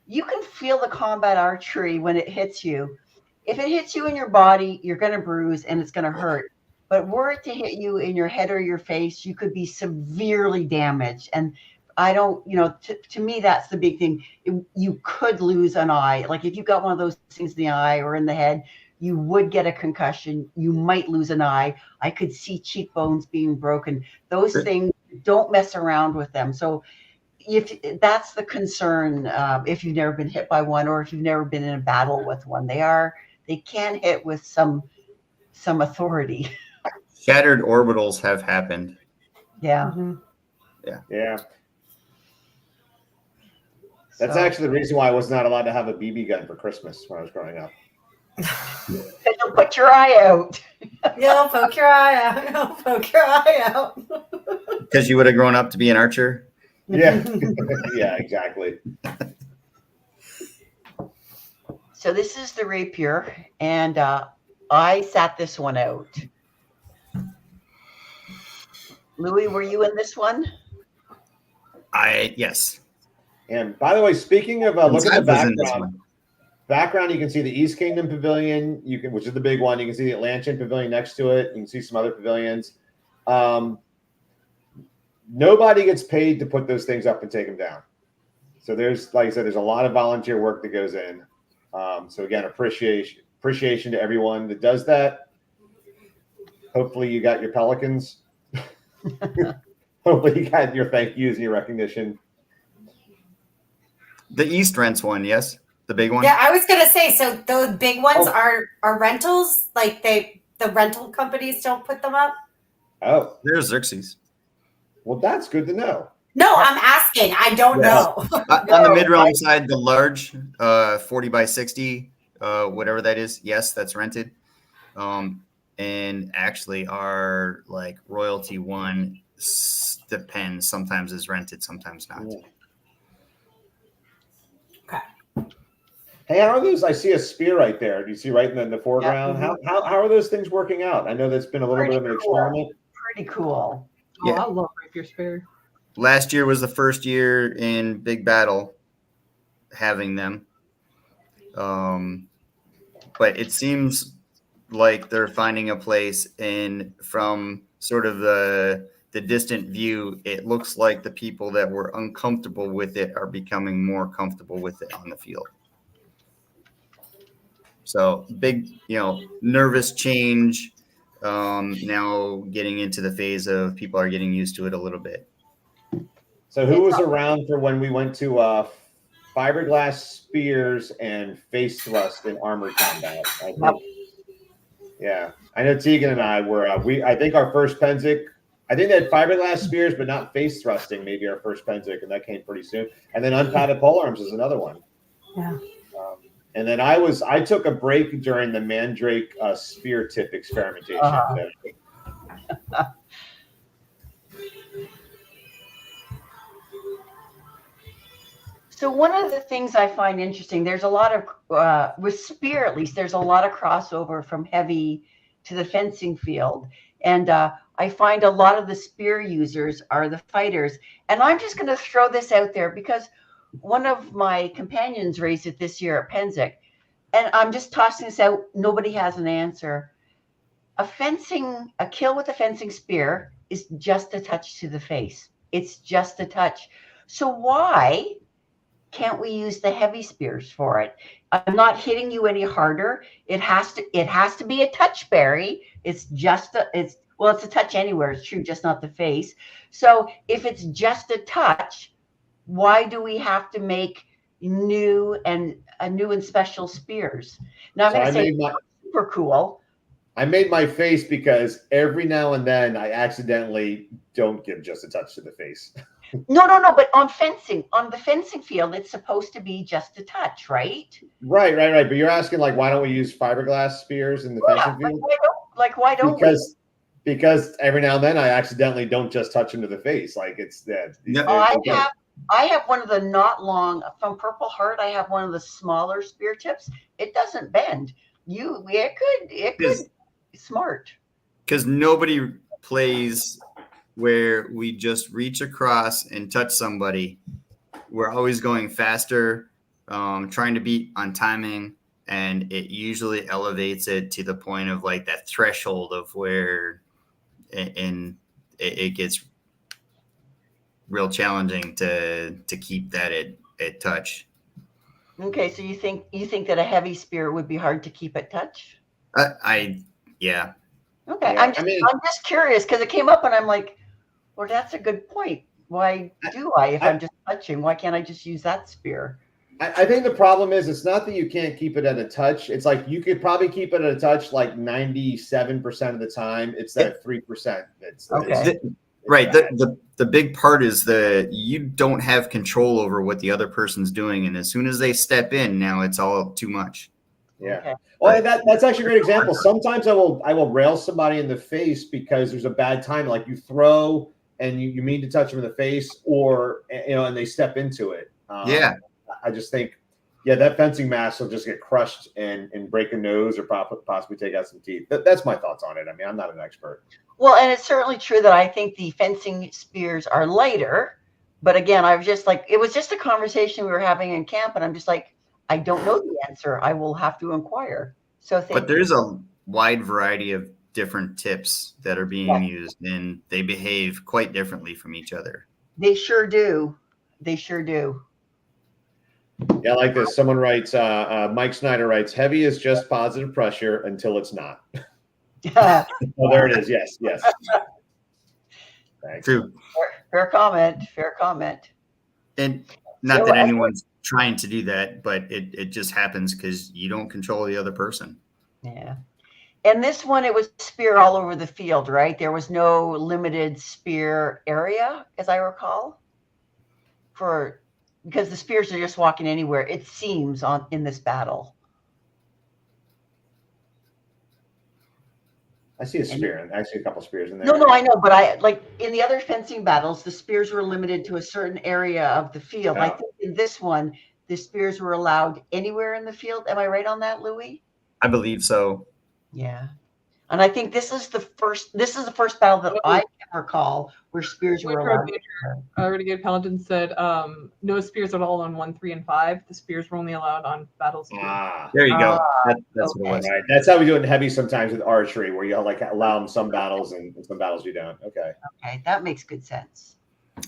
you can feel the combat archery when it hits you. If it hits you in your body, you're going to bruise and it's going to hurt. But were it to hit you in your head or your face, you could be severely damaged. And I don't, to me, that's the big thing. You could lose an eye. Like if you got one of those things in the eye or in the head, you would get a concussion. You might lose an eye. I could see cheekbones being broken. Those things, don't mess around with them. So if that's the concern, if you've never been hit by one or if you've never been in a battle with one, they can hit with some authority. Shattered orbitals have happened. Yeah. Mm-hmm. Yeah. That's actually the reason why I was not allowed to have a BB gun for Christmas when I was growing up. You'll put your eye out. You'll poke your eye out. You'll poke your eye out. Because you would have grown up to be an archer? Yeah. Yeah, exactly. So this is the rapier, and I sat this one out. Louis, were you in this one? Yes. And by the way, speaking of look at the background, you can see the East Kingdom Pavilion, which is the big one. You can see the Atlantean Pavilion next to it. You can see some other pavilions. Nobody gets paid to put those things up and take them down. So there's, like I said, there's a lot of volunteer work that goes in. So again, appreciation to everyone that does that. Hopefully you got your pelicans. Hopefully you got your thank yous and your recognition. The East rents one, yes? The big one? Yeah, I was gonna say, so those big ones are rentals? Like the rental companies don't put them up? Oh. There's Xerxes. Well, that's good to know. No, I'm asking. I don't know. On the mid-realm side, the large 40 by 60, whatever that is, yes, that's rented. And actually our like royalty one depends. Sometimes is rented, sometimes not. Yeah. Okay. Hey, how are those? I see a spear right there. Do you see right in the foreground? Yeah. How are those things working out? I know that's been a little bit of an experiment. Pretty cool. Yeah. I love rapier spear. Last year was the first year in Big Battle having them. But it seems like they're finding a place, and from sort of the distant view, it looks like the people that were uncomfortable with it are becoming more comfortable with it on the field. So big, nervous change. Now getting into the phase of people are getting used to it a little bit. So who was around for when we went to fiberglass spears and face thrust in armored combat? Yeah, I know Tegan and I were. I think our first Pennsic. I think they had fiberglass spears, but not face thrusting. Maybe our first Pennsic, and that came pretty soon. And then unpadded polearms is another one. Yeah. And then I took a break during the Mandrake spear tip experimentation. So one of the things I find interesting, there's a lot of, with spear at least, there's a lot of crossover from heavy to the fencing field. And I find a lot of the spear users are the fighters. And I'm just going to throw this out there because one of my companions raised it this year at Pennsic. And I'm just tossing this out. Nobody has an answer. A kill with a fencing spear is just a touch to the face. It's just a touch. So why can't we use the heavy spears for it? I'm not hitting you any harder. It has to be a touch, Barry. It's a touch anywhere. It's true, just not the face. So if it's just a touch, why do we have to make new and special spears? Now I'm going to say super cool. I made my face because every now and then I accidentally don't give just a touch to the face. No. But on the fencing field, it's supposed to be just a touch, right? Right. But you're asking why don't we use fiberglass spears in the fencing field? Why don't because every now and then I accidentally don't just touch them to the face. It's that. I have one of the not long from Purple Heart. I have one of the smaller spear tips. It doesn't bend. It could. Smart. Because nobody plays where we just reach across and touch somebody. We're always going faster, trying to beat on timing, and it usually elevates it to the point of that threshold of where it gets real challenging to keep that at touch. Okay, so you think that a heavy spear would be hard to keep at touch? Yeah. Okay, yeah, I'm just curious because it came up and I'm like, well, that's a good point. Why do if I'm just touching? Why can't I just use that spear? I think the problem is it's not that you can't keep it at a touch. It's you could probably keep it at a touch 97% of the time. It's that 3%. Right. The big part is you don't have control over what the other person's doing, and as soon as they step in, now it's all too much. Yeah. Okay. Well, that's actually a great example. Sometimes I will rail somebody in the face because there's a bad time. You throw and you mean to touch them in the face, or and they step into it. I just think, that fencing mask will just get crushed and break a nose or possibly take out some teeth. That's my thoughts on it. I'm not an expert. Well, and it's certainly true that I think the fencing spears are lighter. But again, I was just it was just a conversation we were having in camp, and I'm just I don't know the answer. I will have to inquire. But there's a wide variety of different tips that are being used, and they behave quite differently from each other. They sure do. Yeah, like this. Someone writes, Mike Snyder writes, heavy is just positive pressure until it's not. Oh, there it is. Yes. Thanks. True. Fair comment. And not that anyone's trying to do that, but it just happens because you don't control the other person. Yeah. And this one, it was spear all over the field, right? There was no limited spear area, as I recall, because the spears are just walking anywhere, it seems, in this battle. I see a spear, and I see a couple spears in there. No, I know, but in the other fencing battles, the spears were limited to a certain area of the field. I think in this one, the spears were allowed anywhere in the field. Am I right on that, Louis? I believe so. Yeah. And I think this is the first battle that I can recall where spears were allowed. Renegade Paladin said no spears at all on 1, 3, and 5. The spears were only allowed on battles. There you go. That's what it was. Right. That's how we do it in heavy sometimes with archery, where you allow them some battles and some battles you don't. Okay, that makes good sense.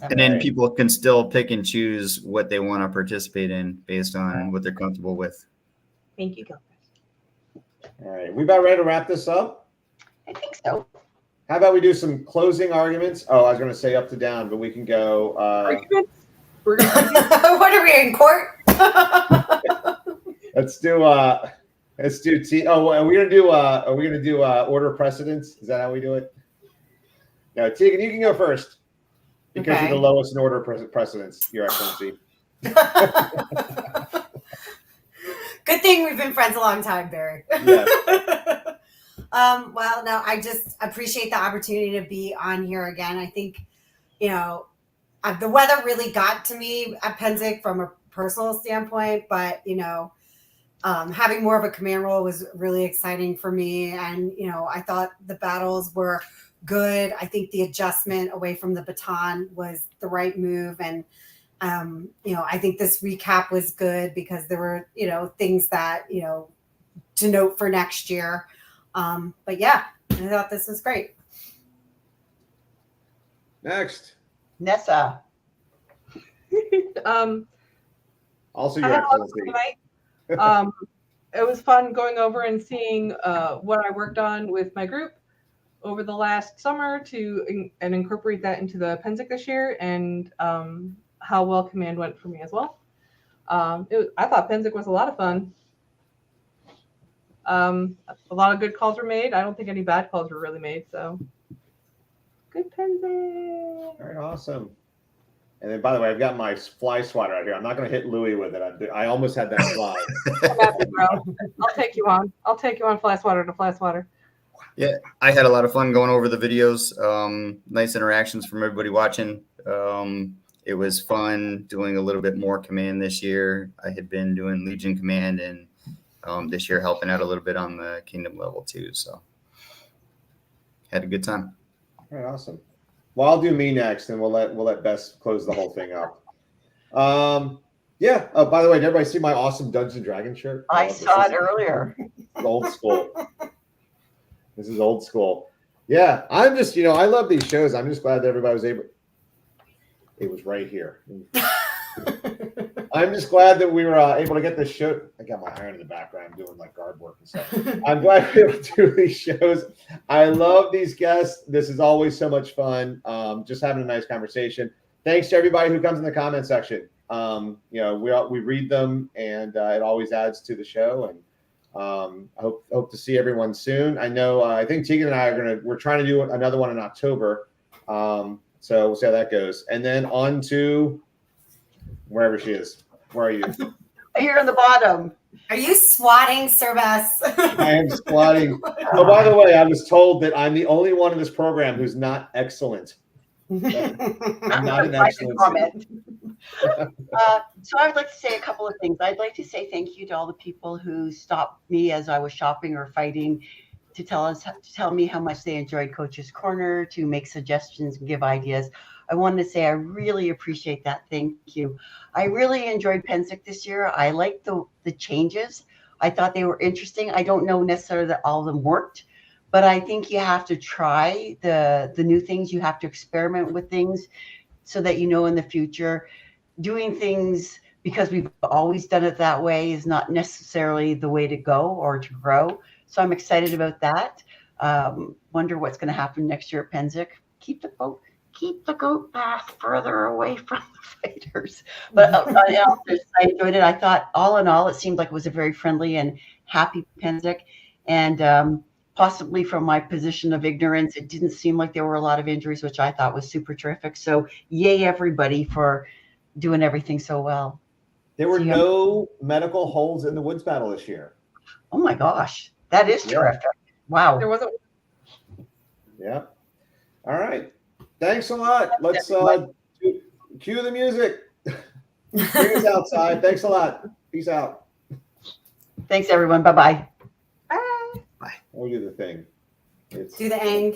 And then people can still pick and choose what they want to participate in based on what they're comfortable with. Thank you, guys. All right, we about ready to wrap this up? I think so. How about we do some closing arguments? Oh, I was going to say up to down, but we can go. Arguments? What are we in court? Let's do. Let's do are we gonna do order of precedence? Is that how we do it? No, Tegan, you can go first because you're the Okay. lowest in order of precedence, Your Excellency. Good thing we've been friends a long time, Barry. Yes. Well, no, I just appreciate the opportunity to be on here again. I think, the weather really got to me at Pennsic from a personal standpoint, but, having more of a command role was really exciting for me. And, I thought the battles were good. I think the adjustment away from the baton was the right move. And, I think this recap was good because there were, things that, to note for next year. But yeah, I thought this was great. Next. Nessa. Also, I Your had a lot of Excellency. fun tonight. It was fun going over and seeing what I worked on with my group over the last summer and incorporate that into the Pennsic this year, and how well command went for me as well. I thought Pennsic was a lot of fun. A lot of good calls were made. I don't think any bad calls were really made. So good Pennsic. Very awesome. And then, by the way, I've got my fly swatter out here. I'm not going to hit Louis with it. I almost had that fly. I'm happy, bro. I'll take you on. I'll take you on fly swatter to fly swatter. Yeah, I had a lot of fun going over the videos. Nice interactions from everybody watching. It was fun doing a little bit more command this year. I had been doing Legion command, and this year helping out a little bit on the Kingdom level too. So had a good time. All right, awesome. Well, I'll do me next, and we'll let Bess close the whole thing up. Yeah. Oh, by the way, did everybody see my awesome Dungeons and Dragons shirt? I saw it earlier. Old school. This is old school. Yeah, I'm just, I love these shows. I'm just glad that everybody was able. It was right here. I'm just glad that we were able to get this show. I got my iron in the background doing like guard work and stuff. I'm glad we were able to do these shows. I love these guests. This is always so much fun. Just having a nice conversation. Thanks to everybody who comes in the comment section. We read them, and it always adds to the show. And I hope to see everyone soon. I know. I think Tegan and I we're trying to do another one in October. So we'll see how that goes. And then on to wherever she is. Where are you? Here in the bottom. Are you swatting, Sir Bess? I am squatting. Oh, by the way, I was told that I'm the only one in this program who's not excellent. I'm not an excellent comment. So I would like to say a couple of things. I'd like to say thank you to all the people who stopped me as I was shopping or fighting to tell me how much they enjoyed Coach's Corner, to make suggestions and give ideas. I wanted to say I really appreciate that. Thank you. I really enjoyed Pennsic this year. I liked the changes. I thought they were interesting. I don't know necessarily that all of them worked, but I think you have to try the new things. You have to experiment with things so that in the future, doing things because we've always done it that way is not necessarily the way to go or to grow. So I'm excited about that. Wonder what's going to happen next year at Pennsic. Keep the goat path further away from the fighters. But I enjoyed it. I thought all in all, it seemed like it was a very friendly and happy Pennsic. And possibly from my position of ignorance, it didn't seem like there were a lot of injuries, which I thought was super terrific. So yay, everybody, for doing everything so well. There were no medical holds in the Woods battle this year. Oh my gosh, that is terrific. Wow. There wasn't. Yeah. All right. Thanks a lot. Let's cue the music. Bring us outside. Thanks a lot. Peace out. Thanks, everyone. Bye-bye. Bye. We'll do the thing. Do the ang.